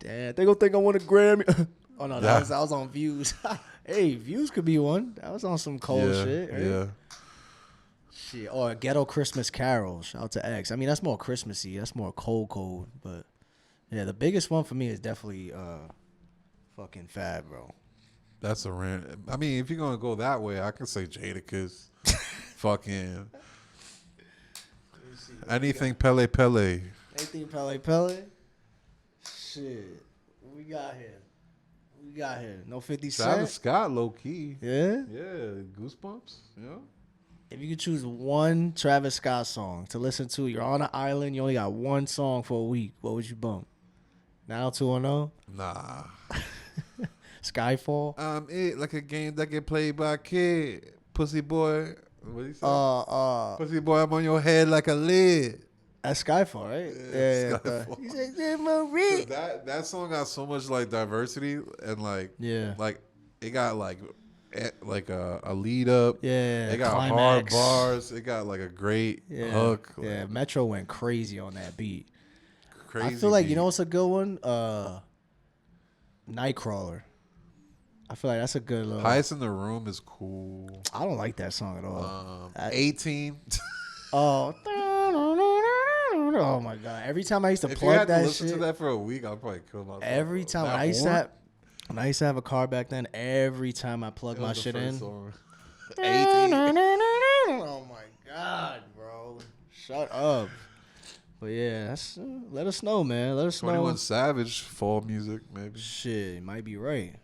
B: Damn, they gonna think I want a Grammy. Oh, no, that was on Views. Hey, Views could be one. That was on some cold shit, right?
A: Yeah.
B: Shit. Or Ghetto Christmas Carol. Shout out to X. I mean, that's more Christmassy. That's more cold. But, yeah, the biggest one for me is definitely fucking Fab, bro.
A: That's a rant. I mean, if you're going to go that way, I can say Jadakiss. Fucking... Anything Pele Pele.
B: Anything Pele Pele? Shit. What we got here? No 50 Cent?
A: Travis Scott, low key.
B: Yeah?
A: Yeah. Goosebumps. Yeah.
B: If you could choose one Travis Scott song to listen to, you're on an island, you only got one song for a week, what would you bump? Now 2-0?
A: Nah.
B: Skyfall?
A: It like a game that get played by a kid. Pussy boy. What do you say? Pussy boy, I'm on your head like a lid.
B: That's Skyfall, right?
A: Yeah, Skyfall.
B: He said, Marie.
A: That song got so much like diversity and like it got like a lead up.
B: Yeah,
A: it got
B: climax.
A: hard bars. It got like a great hook.
B: Yeah, Metro went crazy on that beat.
A: Crazy.
B: I feel like
A: beat.
B: you know what's a good one? Nightcrawler. I feel like that's a good little.
A: Highest in the Room is cool.
B: I don't like that song at all.
A: 18.
B: Oh. Oh my god! Every time I used to
A: If
B: plug
A: you had
B: that
A: to listen
B: shit,
A: to that for a week, I'd probably kill myself.
B: every time when I used to have a car back then, every time I plugged my shit in.
A: 18.
B: Oh my god, bro! Shut up. But yeah, that's let us know, man. Let us
A: 21
B: know.
A: Savage fall music maybe.
B: Shit, you might be right.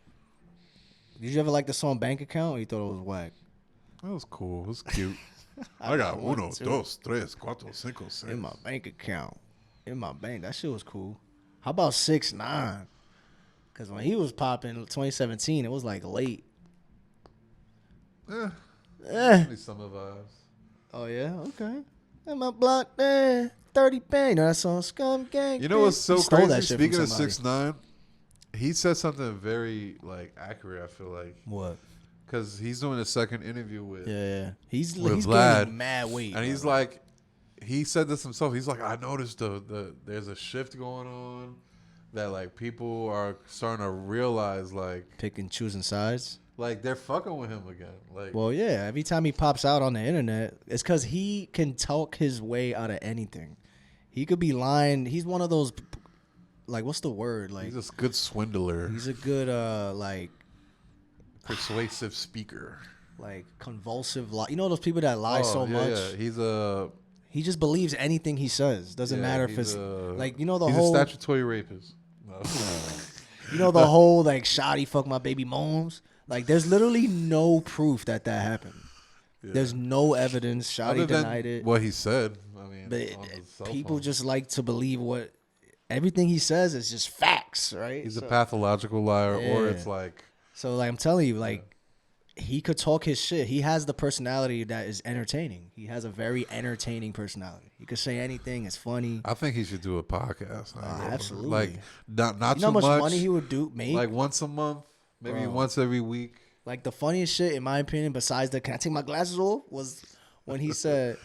B: Did you ever like the song Bank Account, or you thought it was whack?
A: That was cool. It was cute. I got 1, 2, 3, 4, 5, 6.
B: In my bank account. In my bank. That shit was cool. How about 6ix9ine? Because when he was popping 2017, it was like late.
A: Summer vibes.
B: Oh, yeah? Okay. In my block, 30 bang. You know that song, Scum Gang.
A: You know what's so
B: He stole
A: crazy?
B: that shit
A: Speaking
B: from
A: of
B: somebody.
A: 6ix9ine, he said something very like accurate, I feel like.
B: What?
A: Because he's doing a second interview with
B: He's
A: Vlad,
B: gaining mad weight.
A: and he's like, he said this himself. He's like, I noticed the there's a shift going on that like people are starting to realize
B: choosing sides.
A: like they're fucking with him again. Like,
B: Well, yeah. Every time he pops out on the internet, it's because he can talk his way out of anything. He could be lying. He's one of those, like, what's the word? Like,
A: he's a good swindler.
B: he's a good, like
A: Persuasive speaker.
B: like convulsive. You know those people that lie so much.
A: Yeah.
B: He just believes anything he says. Doesn't matter if it's like he's
A: a statutory rapist. No.
B: You know the whole like shoddy fuck my baby moms. Like there's literally no proof that happened. Yeah. There's no evidence. Shoddy denied it.
A: What he said. I mean,
B: but people just like to believe what everything he says is just facts, right?
A: He's a pathological liar, or it's like.
B: So like I'm telling you, like he could talk his shit. He has the personality that is entertaining. He has a very entertaining personality. He could say anything. It's funny.
A: I think he should do a podcast.
B: Absolutely.
A: Like not
B: you know
A: too
B: how much
A: much
B: money he would make?
A: Like once a month, maybe once every week.
B: Like the funniest shit, in my opinion, besides the "Can I take my glasses off?" was when he said,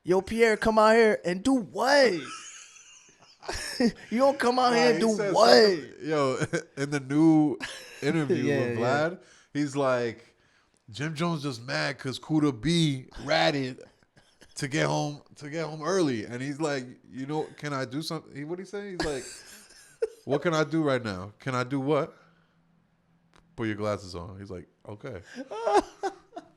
B: "Yo, Pierre, come out here and do what? You don't come out here and do what?"
A: Yo, in the new interview with Vlad, he's like, Jim Jones just mad because Kuda B ratted to get home early, and he's like, you know, can I do something? What he say? He's like, what can I do right now? Can I do what? Put your glasses on. He's like, okay.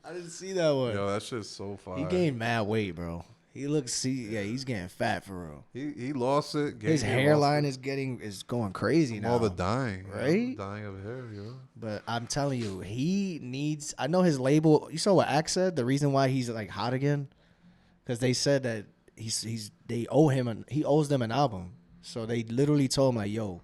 B: I didn't see that one.
A: Yo, that shit's so fire.
B: He gained mad weight, bro. He looks, he's getting fat for real.
A: He lost it.
B: His hairline is going crazy now.
A: All the dying,
B: right?
A: Dying of hair, yo.
B: But I'm telling you, he needs. I know his label. You saw what Axe said. The reason why he's like hot again, because they said that they owe him. He owes them an album. So they literally told him like, yo,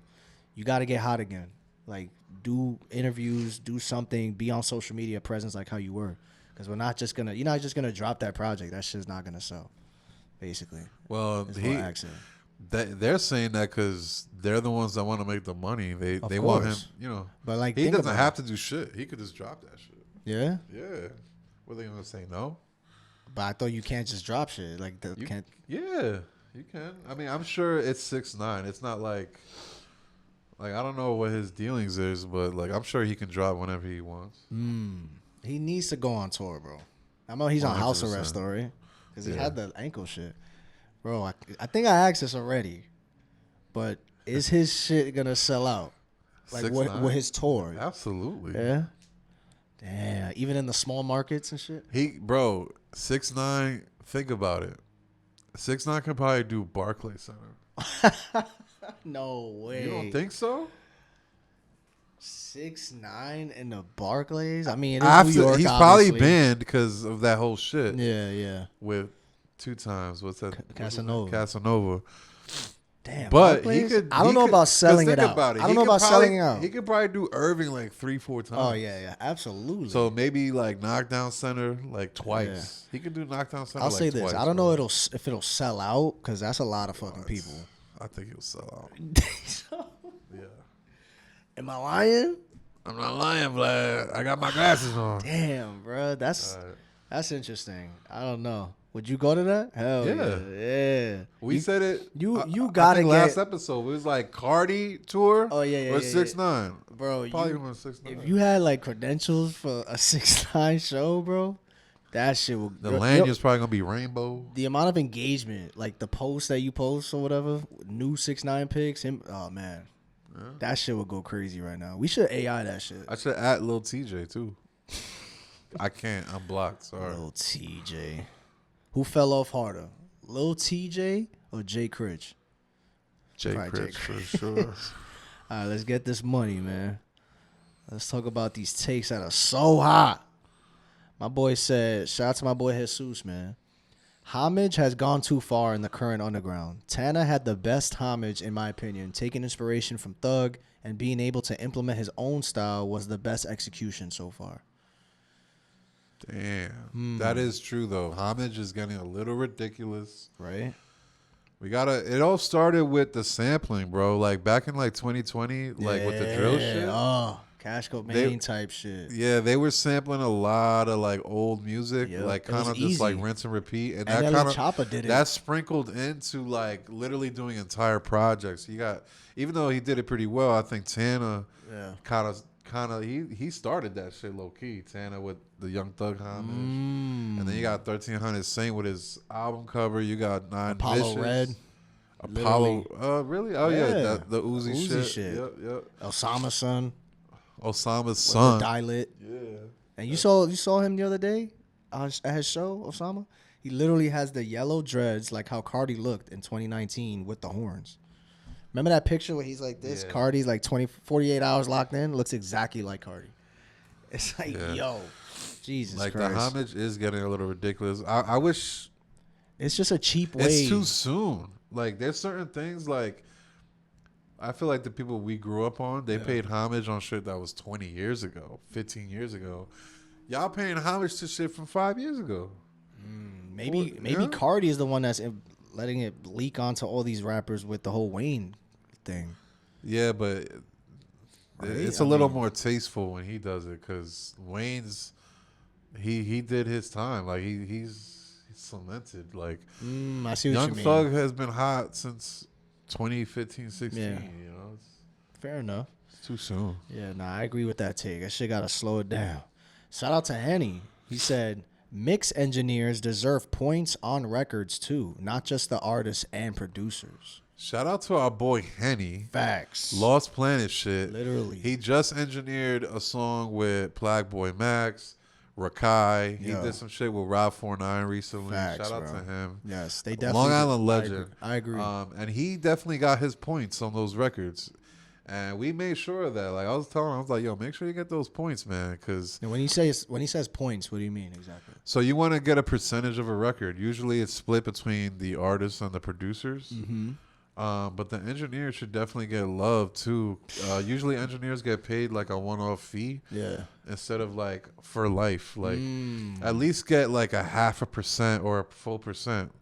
B: you got to get hot again. Like, do interviews, do something, be on social media presence like how you were. Because you're not just gonna drop that project. That shit's not gonna sell. Basically.
A: Well, they're saying that because they're the ones that want to make the money. They want him, you know.
B: But like,
A: he doesn't have to do shit. He could just drop that shit.
B: Yeah.
A: Yeah. Were they gonna say no?
B: But I thought you can't just drop shit. Like, can't.
A: Yeah, you can. I mean, I'm sure it's 6ix9ine. It's not like I don't know what his dealings is, but like I'm sure he can drop whenever he wants.
B: He needs to go on tour, bro. I know he's 100%. On house arrest already because he had the ankle shit, bro. I think I asked this already, but is his shit gonna sell out? Like what his tour?
A: Absolutely.
B: Yeah. Damn. Even in the small markets and shit.
A: 6ix9ine. Think about it. 6ix9ine can probably do Barclay Center.
B: No way.
A: You don't think so?
B: 6ix9ine in the Barclays. I mean, it is
A: After,
B: New York.
A: he's
B: obviously.
A: probably banned because of that whole shit.
B: Yeah.
A: With 2 times. What's that?
B: Casanova.
A: Casanova.
B: Damn.
A: But
B: Barclays?
A: he could.
B: I don't know about selling it out. I don't know about selling it out.
A: He could probably do Irving like 3-4 times.
B: Oh yeah, absolutely.
A: So maybe like Knockdown Center like twice. Yeah. He could do Knockdown Center.
B: I'll say
A: like
B: this:
A: twice,
B: I don't know if it'll sell out because that's a lot of fucking people.
A: I think he'll sell out. Yeah.
B: Am I lying?
A: I'm not lying, Vlad. I got my glasses on.
B: Damn, bro, that's interesting. I don't know. Would you go to that? Hell yeah.
A: We said it.
B: You gotta get
A: last episode. It was like Cardi tour.
B: Oh yeah.
A: Or 6ix9ine.
B: Bro,
A: probably going 6ix9ine.
B: If you had like credentials for a 6ix9ine show, bro, that shit would.
A: The lanyard's probably gonna be rainbow.
B: The amount of engagement, like the posts that you post or whatever, new 6ix9ine pics. Oh man, that shit would go crazy right now. We should AI that shit.
A: I should add Lil TJ too. I can't. I'm blocked. Sorry.
B: Lil TJ. Who fell off harder, Lil TJ or Jay Critch?
A: Jay Critch for sure.
B: All right, let's get this money, man. Let's talk about these takes that are so hot. My boy said, shout out to my boy Jesus, man. Homage has gone too far in the current underground. Tana had the best homage, in my opinion. Taking inspiration from Thug and being able to implement his own style was the best execution so far.
A: Damn. That is true, though. Homage is getting a little ridiculous.
B: Right?
A: It all started with the sampling, bro. Like back in like 2020, like with the drill shit.
B: Oh, Cash Cobain type shit.
A: Yeah, they were sampling a lot of like old music, like kind of just like rinse and repeat. And that kind of
B: Choppa did it.
A: That sprinkled into like literally doing entire projects. You got, even though he did it pretty well, I think Tana kind of he started that shit low key. Tana with the Young Thug homage, and then you got 1300 Saint with his album cover. You got
B: Apollo
A: Vicious.
B: Red.
A: Apollo, really? Oh yeah, the Uzi shit. Yep.
B: Osama's son.
A: Osama's son.
B: Dilet.
A: Yeah.
B: And you saw him the other day at his show, Osama? He literally has the yellow dreads like how Cardi looked in 2019 with the horns. Remember that picture where he's like this? Yeah. Cardi's like 48 hours locked in. Looks exactly like Cardi. It's like, yo, Jesus
A: like
B: Christ.
A: The homage is getting a little ridiculous. I wish.
B: It's just a cheap way.
A: It's too soon. Like there's certain things like I feel like the people we grew up on, they paid homage on shit that was 20 years ago, 15 years ago. Y'all paying homage to shit from 5 years ago.
B: Maybe Cardi is the one that's letting it leak onto all these rappers with the whole Wayne thing.
A: Yeah, but it's a little more tasteful when he does it because Wayne's he did his time. Like he's cemented. Like
B: I see what
A: Young
B: you mean.
A: Thug has been hot since 2015, 16.
B: Yeah.
A: You know,
B: Fair enough.
A: It's too soon.
B: Yeah, nah, I agree with that take. That shit gotta slow it down. Shout out to Henny. He said, mix engineers deserve points on records too, not just the artists and producers.
A: Shout out to our boy Henny.
B: Facts.
A: Lost Planet shit.
B: Literally.
A: He just engineered a song with Plague Boy Max, Rakai. He did some shit with Rob 49 recently.
B: Facts,
A: Shout out
B: bro.
A: to him.
B: Yes, they definitely.
A: Long Island legend.
B: I agree.
A: And he definitely got his points on those records. And we made sure of that. Like I was telling him, I was like, yo, make sure you get those points, man. Because
B: when he says points, what do you mean exactly?
A: So you want to get a percentage of a record. Usually it's split between the artists and the producers.
B: Mm-hmm.
A: But the engineers should definitely get love too. Usually engineers get paid like a one-off fee.
B: Yeah.
A: Instead of like for life. Like at least get like a 0.5% or a full percent.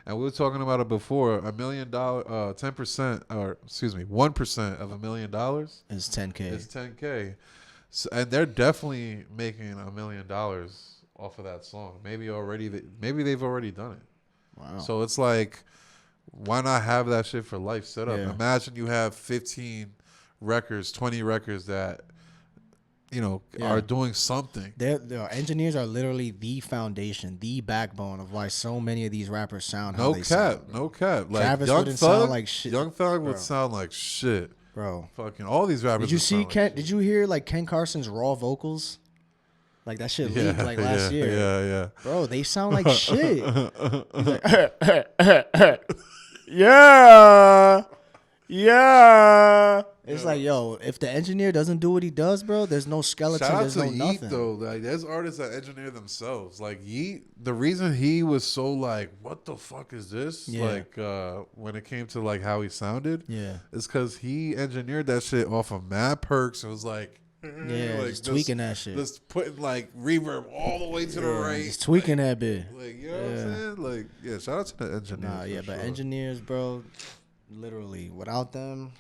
A: And we were talking about it before. $1 million, 10%, or excuse me, 1% of $1 million
B: is 10K.
A: It's 10K. So, and they're definitely making $1 million off of that song. Maybe they've already done it.
B: Wow.
A: So it's like, why not have that shit for life set up?
B: Yeah.
A: Imagine you have 15 records, 20 records that, are doing something.
B: The engineers are literally the foundation, the backbone of why so many of these rappers sound how they sound.
A: No cap. Like
B: Travis
A: Young
B: wouldn't
A: Thug,
B: sound like shit.
A: Young Thug would sound like shit.
B: Bro.
A: Fucking all these rappers.
B: Did you see Ken? Did you hear like Ken Carson's raw vocals? Like that shit leaked like last year.
A: Yeah.
B: Bro, they sound like shit. He's like, yeah. It's like, yo, if the engineer doesn't do what he does, bro, there's no skeleton,
A: Shout out
B: there's
A: to
B: no
A: Yeet
B: nothing.
A: though. Like there's artists that engineer themselves. Like Yeet, the reason he was so like, what the fuck is this?
B: Yeah.
A: Like when it came to like how he sounded,
B: Yeah.
A: is because he engineered that shit off of mad perks. It was like,
B: Yeah,
A: like
B: just tweaking that shit.
A: Just putting like reverb all the way to the right.
B: Just tweaking that bit.
A: Like, you know what I'm saying? Like, yeah, shout out to the engineers.
B: Nah, yeah, but engineers, bro, literally, without them.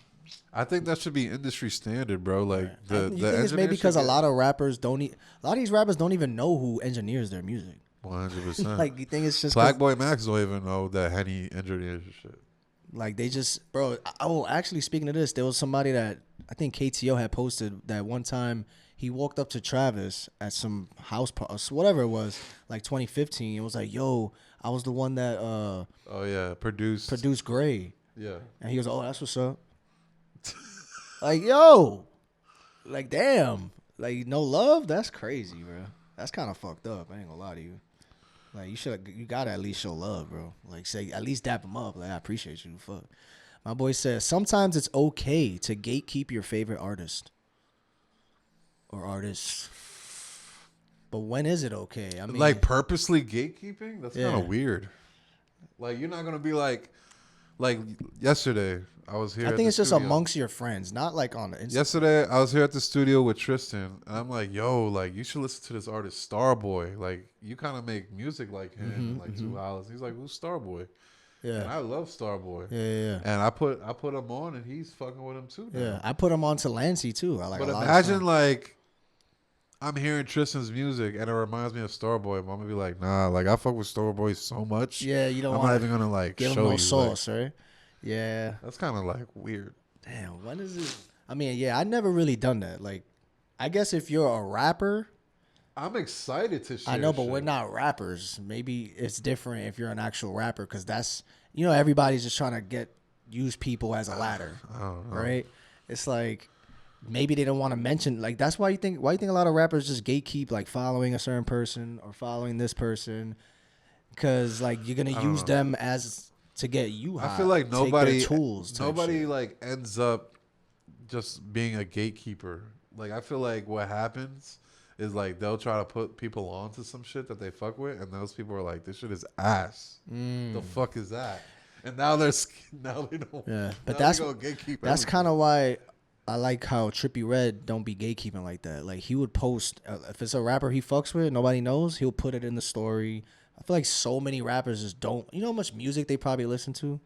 A: I think that should be industry standard, bro. Like the
B: You think it's maybe because a lot of rappers don't, a lot of these rappers don't even know who engineers their music.
A: 100%.
B: Like, you think it's just
A: Black Boy Max don't even know that Henny engineers and shit.
B: like they just, bro. Oh, actually, speaking of this, there was somebody that I think KTO had posted that one time he walked up to Travis at some house party, whatever it was, like 2015. It was like, yo, I was the one that
A: Oh yeah, produced
B: Gray.
A: Yeah.
B: And he was, oh, that's what's up. Like, yo, like, damn, like, no love. That's crazy, bro. That's kind of fucked up. I ain't gonna lie to you. Like, you gotta at least show love, bro. Like, say, at least dap him up. Like, I appreciate you. Fuck. My boy says, sometimes it's okay to gatekeep your favorite artist or artists. But when is it okay? I mean,
A: like purposely gatekeeping? That's
B: Yeah.
A: kind of weird. Like you're not gonna be like yesterday I was here.
B: I
A: at
B: think
A: the
B: it's just
A: studio.
B: amongst your friends, not like on the Instagram.
A: Yesterday I was here at the studio with Tristan, and I'm like, yo, like you should listen to this artist Starboy. Like you kind of make music like him, in like 2 hours. He's like, who's Starboy? And
B: Yeah.
A: I love Starboy.
B: Yeah.
A: And I put him on, and he's fucking with him too. Now.
B: Yeah. I put him on to Lancey too. I like
A: But
B: a lot of
A: imagine
B: songs.
A: like I'm hearing Tristan's music and it reminds me of Starboy. I'm gonna be like, nah, like I fuck with Starboy so much.
B: Yeah, you don't
A: I'm
B: want
A: not even gonna like
B: give him
A: show
B: no
A: you.
B: sauce, right? Yeah.
A: That's kind of like weird.
B: Damn, when is it? I mean, yeah, I never really done that. Like, I guess if you're a rapper,
A: I'm excited to share.
B: I know, but
A: shit.
B: we're not rappers. Maybe it's different if you're an actual rapper, because that's, you know, everybody's just trying to use people as a ladder,
A: I don't know.
B: right? It's like maybe they don't want to mention, like, that's why you think a lot of rappers just gatekeep, like following a certain person or following this person, because like you're gonna use them as to get you high.
A: I feel like
B: take their
A: nobody
B: tools type
A: nobody
B: shit.
A: like ends up just being a gatekeeper. Like I feel like what happens is like they'll try to put people onto some shit that they fuck with, and those people are like, this shit is ass. The fuck is that? And now they don't.
B: Yeah, but
A: now
B: that's
A: they gonna gatekeep
B: that's
A: everything.
B: kind of why I like how Trippie Redd don't be gatekeeping like that. Like he would post if it's a rapper he fucks with, nobody knows, he'll put it in the story. I feel like so many rappers just don't. You know how much music they probably listen to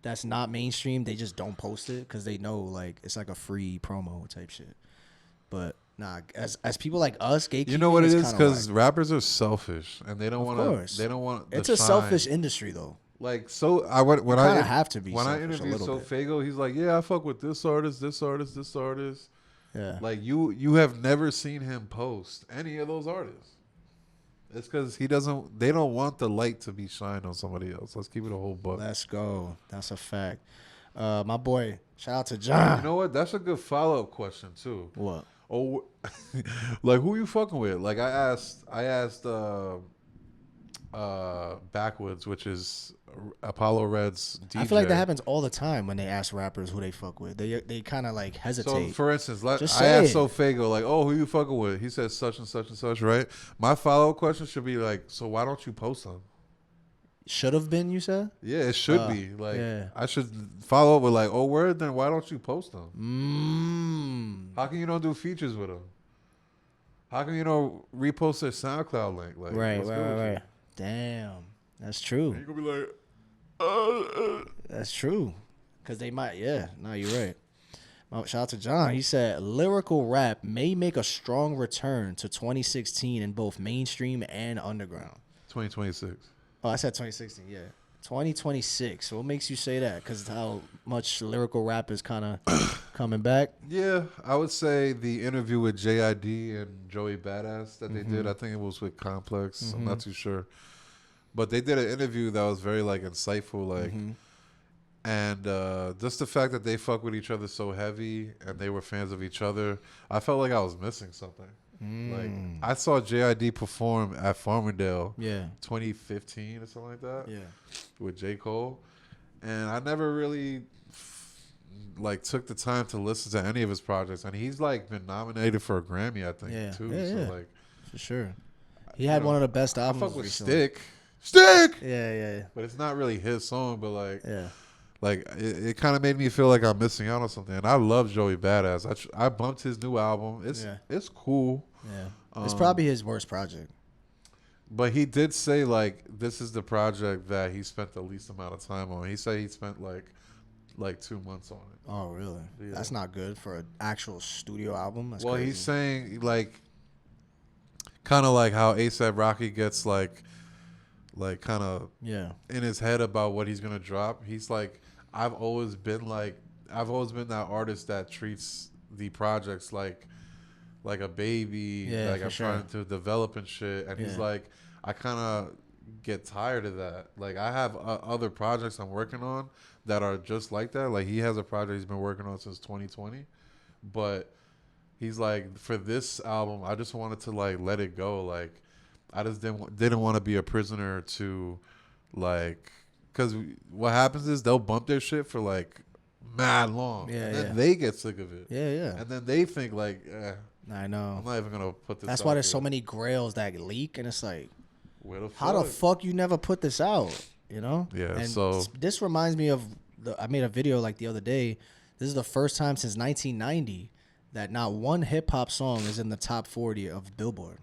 B: that's not mainstream. They just don't post it because they know like it's like a free promo type shit. But nah, as people like us, gatekeeping.
A: You know what it is?
B: Because
A: Because rappers are selfish and they don't want
B: course.
A: to. They don't want.
B: it's a selfish industry though.
A: Like so, I went when
B: kinda
A: I
B: have to be
A: when I
B: selfish a
A: interviewed
B: little bit.
A: Sofago. He's like, yeah, I fuck with this artist, this artist, this artist.
B: Yeah.
A: Like you have never seen him post any of those artists. It's because he doesn't. They don't want the light to be shined on somebody else. Let's keep it a whole buck.
B: Let's go. That's a fact. My boy, shout out to John.
A: You know what? That's a good follow up question too.
B: What?
A: Oh, like who you fucking with? Like I asked Backwoods, which is Apollo Red's DJ.
B: I feel like that happens all the time when they ask rappers who they fuck with. They kind of like
A: So
B: hesitate.
A: for instance, I
B: Just
A: asked
B: say it.
A: Sofago like, "Oh, who you fucking with?" He says such and such and such, right? My follow up question should be like, "So why don't you post them?"
B: Should have been, you said?
A: Yeah, it should be like
B: yeah.
A: I should follow up with like, "Oh, word, then why don't you post them?" How come you don't do features with them? How come you don't repost their SoundCloud link? Like,
B: Right,
A: what's good with you?
B: right. Damn, that's true.
A: You gonna be like,
B: That's true. Cause they might, yeah. No, you're right. Shout out to John. He said lyrical rap may make a strong return to 2016 in both mainstream and underground.
A: 2026.
B: Oh, I said 2016. Yeah, 2026. What makes you say that? Because how much lyrical rap is kind of coming back.
A: Yeah, I would say the interview with JID and Joey Badass that they did. I think it was with Complex. I'm not too sure, but they did an interview that was very like insightful, like, and just the fact that they fuck with each other so heavy and they were fans of each other. I felt like I was missing something. Like I saw JID perform at Farmingdale, 2015 or something like that, with J. Cole, and I never really like took the time to listen to any of his projects, and he's like been nominated for a Grammy, I think, too. So like,
B: for sure, he had one of the best albums.
A: I fuck with Stick.
B: Yeah.
A: But it's not really his song, but like, like it kind of made me feel like I'm missing out on something. And I love Joey Badass. I bumped his new album. It's cool.
B: Yeah, it's probably his worst project.
A: But he did say like this is the project that he spent the least amount of time on. He said he spent like 2 months on it.
B: Oh really? Yeah. That's not good for an actual studio album. That's
A: well,
B: crazy.
A: He's saying like kind of like how A$AP Rocky gets like kind of in his head about what he's gonna drop. He's like, I've always been that artist that treats the projects like a baby, like I'm trying to develop and shit. And he's like, I kind of get tired of that. Like I have other projects I'm working on that are just like that. Like he has a project he's been working on since 2020, but he's like, for this album, I just wanted to like let it go. Like I just didn't want to be a prisoner to like, because what happens is they'll bump their shit for like mad long, and then they get sick of it. And then they think like,
B: I know.
A: I'm not even gonna put this.
B: That's why there's so many grails that leak, and it's like,
A: how
B: the fuck you never put this out? You know?
A: Yeah.
B: And
A: so
B: this reminds me of I made a video like the other day. This is the first time since 1990 that not one hip hop song is in the top 40 of Billboard.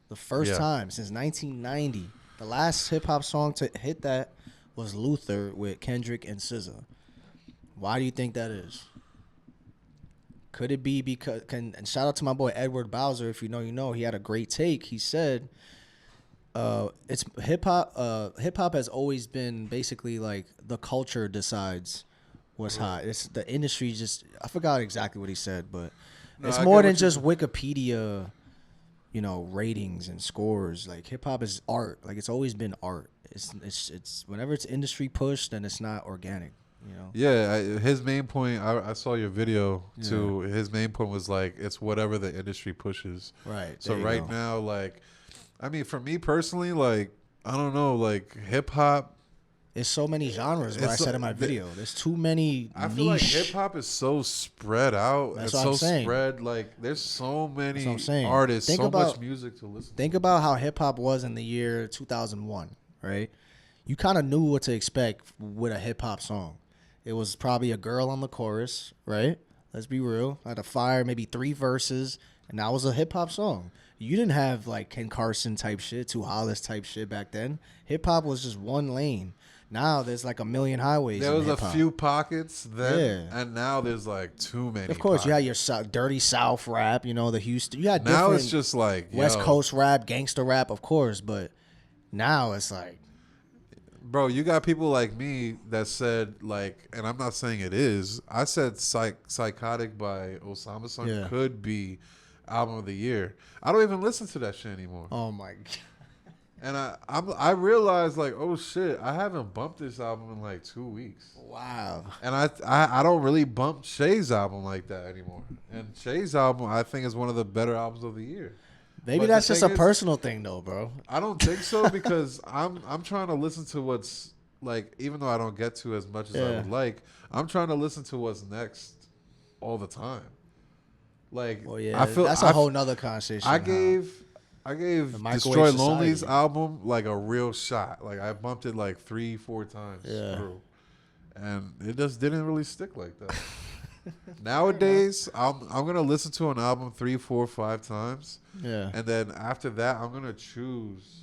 B: The first time since 1990. The last hip hop song to hit that was Luther with Kendrick and SZA. Why do you think that is? Could it be because? And shout out to my boy Edward Bowser. If you know, you know. He had a great take. He said, "It's hip hop. Hip hop has always been basically like the culture decides what's hot. It's the industry. Just I forgot exactly what he said, but it's more than just Wikipedia, you know, ratings and scores. Like hip hop is art. Like it's always been art. It's whenever it's industry pushed, then it's not organic." You know? Yeah,
A: his main point, I saw your video too. His main point was like, it's whatever the industry pushes.
B: Right.
A: So right now, like, I mean, for me personally, like, I don't know, like hip hop.
B: There's so many genres. What I said in my video, there's too many.
A: I feel like hip hop is so spread out.
B: That's
A: it's
B: what I'm
A: so
B: saying.
A: spread. Like, there's so many artists, much music to listen to.
B: Think about how hip hop was in the year 2001, right? You kind of knew what to expect with a hip hop song. It was probably a girl on the chorus, right? Let's be real. Had a fire, maybe 3 verses, and that was a hip hop song. You didn't have like Ken Carson type shit, Two Hollis type shit back then. Hip hop was just one lane. Now there's like a million highways.
A: There was a few pockets then, and now there's like too many.
B: Of course,
A: pockets.
B: You had your dirty South rap, you know, the Houston. You had different.
A: Now it's just like
B: West Coast rap, gangster rap, of course, but now it's like.
A: Bro, you got people like me that said, like, and I'm not saying it is. I said Psychotic by Osama Sun could be album of the year. I don't even listen to that shit anymore.
B: Oh, my God.
A: And I realized, like, oh, shit, I haven't bumped this album in, like, 2 weeks.
B: Wow.
A: And I don't really bump Shay's album like that anymore. And Shay's album, I think, is one of the better albums of the year.
B: Maybe that's just a personal thing, though, bro.
A: I don't think so because I'm trying to listen to what's like, even though I don't get to as much as I would like, I'm trying to listen to what's next all the time. Like,
B: well, yeah, that's a whole nother conversation.
A: I gave Destroy Lonely's album like a real shot. Like I bumped it like 3-4 times through, and it just didn't really stick like that. Nowadays, I'm gonna listen to an album 3, 4, 5 times. And then after that, I'm gonna choose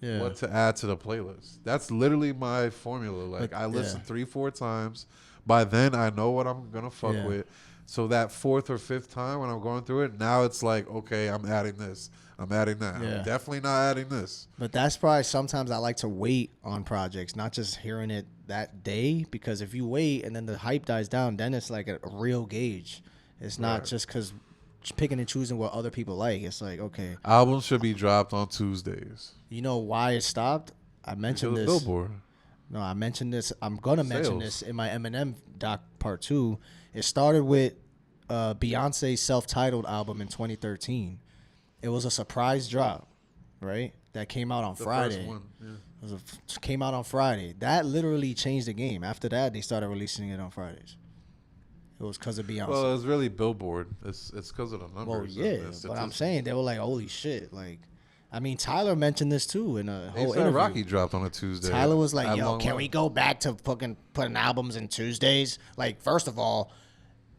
A: what to add to the playlist. That's literally my formula. Like I listen 3-4 times. By then, I know what I'm gonna fuck with. So that 4th or 5th time when I'm going through it, now it's like, okay, I'm adding this. I'm adding that. I'm definitely not adding this.
B: But that's probably sometimes I like to wait on projects, not just hearing it that day. Because if you wait and then the hype dies down, then it's like a real gauge. It's not just because picking and choosing what other people like. It's like, okay.
A: Albums should be dropped on Tuesdays.
B: You know why it stopped? I mentioned this.
A: Billboard.
B: No, I mentioned this. I'm going to mention this in my Eminem doc part 2. It started with Beyonce's self-titled album in 2013. It was a surprise drop, right? That came out on Friday.
A: First one, yeah.
B: Came out on Friday. That literally changed the game. After that, they started releasing it on Fridays. It was because of Beyonce.
A: Well, it's really Billboard. It's because of the numbers.
B: Well, yeah, but I'm saying they were like, holy shit. Like, I mean, Tyler mentioned this too in a whole interview.
A: Rocky dropped on a Tuesday.
B: Tyler was like, yo, can we go back to fucking putting albums in Tuesdays? Like, first of all,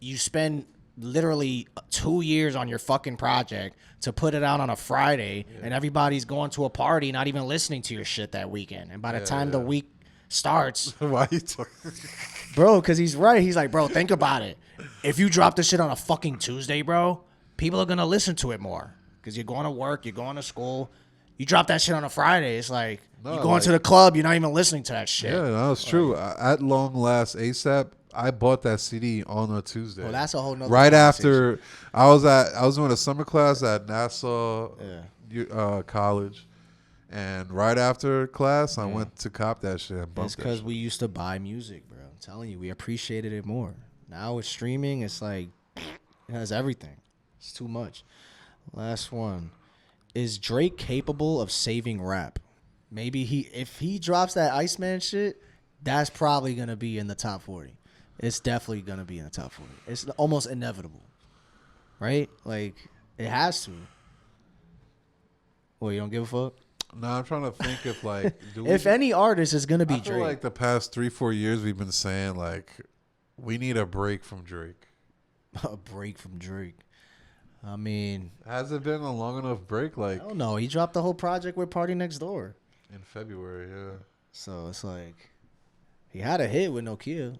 B: you spend literally 2 years on your fucking project to put it out on a Friday, and everybody's going to a party, not even listening to your shit that weekend. And by the time the week starts,
A: why are you talking?
B: Bro, because he's right. He's like, bro, think about it. If you drop this shit on a fucking Tuesday, bro, people are gonna listen to it more because you're going to work, you're going to school. You drop that shit on a Friday, it's like you're going to the club, you're not even listening to that shit.
A: Yeah, no, it's true. At long last, ASAP, I bought that CD on a Tuesday.
B: Well, that's a whole nother
A: right after I was doing a summer class at Nassau College, and right after class, I went to cop that shit. And bumped
B: it's because we used to buy music, bro. I'm telling you, we appreciated it more. Now with streaming, it's like it has everything. It's too much. Last one. Is Drake capable of saving rap? Maybe if he drops that Iceman shit, that's probably gonna be in the top 40. It's definitely gonna be in the top 40. It's almost inevitable, right? Like it has to. Well, you don't give a fuck?
A: No, I'm trying to think if like
B: if any artist is gonna be
A: I feel
B: Drake.
A: like the past 3-4 years we've been saying like we need a break from Drake.
B: A break from Drake. I mean,
A: has it been a long enough break? Like,
B: I don't know. He dropped the whole project with Party Next Door
A: in February. Yeah.
B: So it's like he had a hit with Nokia.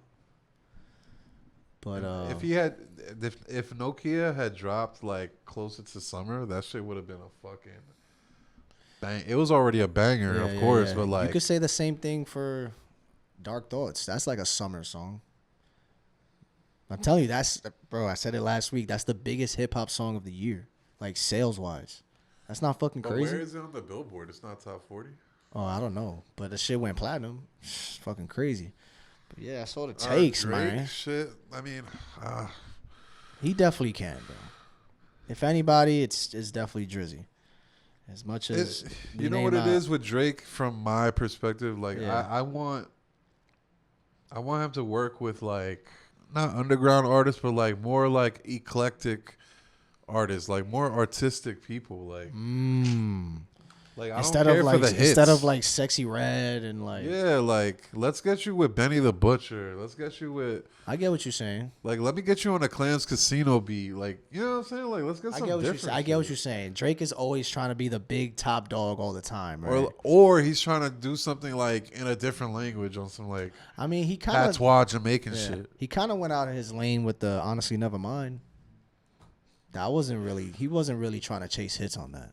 B: But
A: if Nokia had dropped like closer to summer, that shit would have been a fucking bang. It was already a banger, of course, but like
B: you could say the same thing for Dark Thoughts. That's like a summer song. I'm telling you, bro, I said it last week. That's the biggest hip hop song of the year, like sales wise. That's not fucking crazy.
A: Where is it on the Billboard? It's not top 40.
B: Oh, I don't know, but the shit went platinum. It's fucking crazy. But yeah, that's all it takes,
A: Drake,
B: man.
A: Shit, I mean,
B: he definitely can, bro. If anybody, it's definitely Drizzy. As much as
A: you know what it is with Drake, from my perspective, like I want him to work with like not underground artists, but like more like eclectic artists, like more artistic people, like. Like I
B: instead
A: don't care
B: of like
A: for the hits.
B: Instead of like Sexy Red and like
A: like let's get you with Benny the Butcher. Let's get you with.
B: I get what you're saying.
A: Like let me get you on a Clams Casino beat. Like you know what I'm saying. Like let's get something different.
B: I get what you're saying. Drake is always trying to be the big top dog all the time, right?
A: Or he's trying to do something like in a different language on some like.
B: I mean, he kind of
A: patois Jamaican shit.
B: He kind of went out of his lane with the Honestly Nevermind. He wasn't really trying to chase hits on that.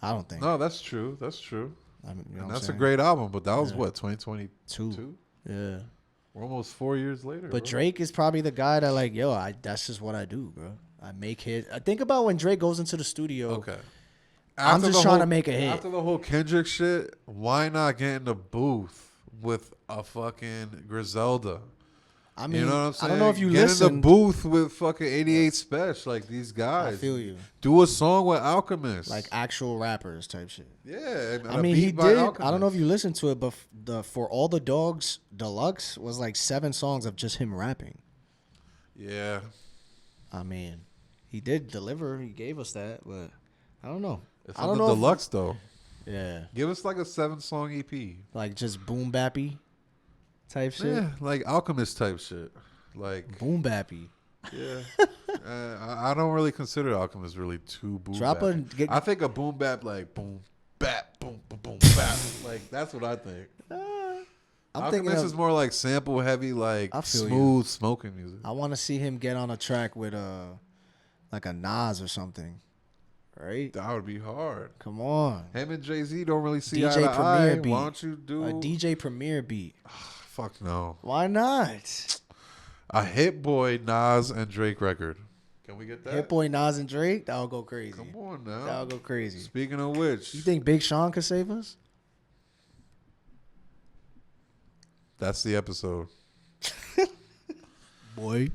B: I don't think.
A: No, that's true. That's true.
B: I mean,
A: and that's a great album, but that was what 2022.
B: Yeah,
A: we're almost 4 years later.
B: But Drake is probably the guy that like, that's just what I do, bro. I make hits. I think about when Drake goes into the studio.
A: Okay.
B: I'm just trying to make a hit.
A: After the whole Kendrick shit, why not get in the booth with a fucking Griselda?
B: I mean,
A: you know what I'm saying?
B: I don't know if you
A: get
B: listened.
A: in the booth with fucking 88 Special, like these guys.
B: I feel you.
A: Do a song with Alchemist,
B: like actual rappers type shit.
A: Yeah, and
B: I mean, he did. I don't know if you listened to it, but the For All the Dogs Deluxe was like 7 songs of just him rapping.
A: Yeah.
B: I mean, he did deliver. He gave us that, but I don't know.
A: It's
B: I don't
A: on
B: know
A: the deluxe though.
B: Yeah.
A: Give us like a 7-song EP,
B: like just boom bappy type shit.
A: Yeah, like Alchemist type shit, like
B: boom bappy.
A: Yeah. I don't really consider Alchemist really too boom bap. I think a boom bap like boom bap boom boom boom bap like that's what I think. Alchemist is more like sample heavy, like smooth smoking music.
B: I want to see him get on a track with like a Nas or something. Right?
A: That would be hard.
B: Come on.
A: Him and Jay-Z don't really see
B: DJ
A: eye to
B: Premier
A: eye.
B: beat.
A: Why don't you do
B: a DJ Premier beat?
A: Fuck no.
B: Why not?
A: A Hit Boy, Nas, and Drake record. Can we get that?
B: Hit Boy, Nas, and Drake? That'll go crazy.
A: Come on now.
B: That'll go crazy.
A: Speaking of which.
B: You think Big Sean could save us?
A: That's the episode.
B: Boy.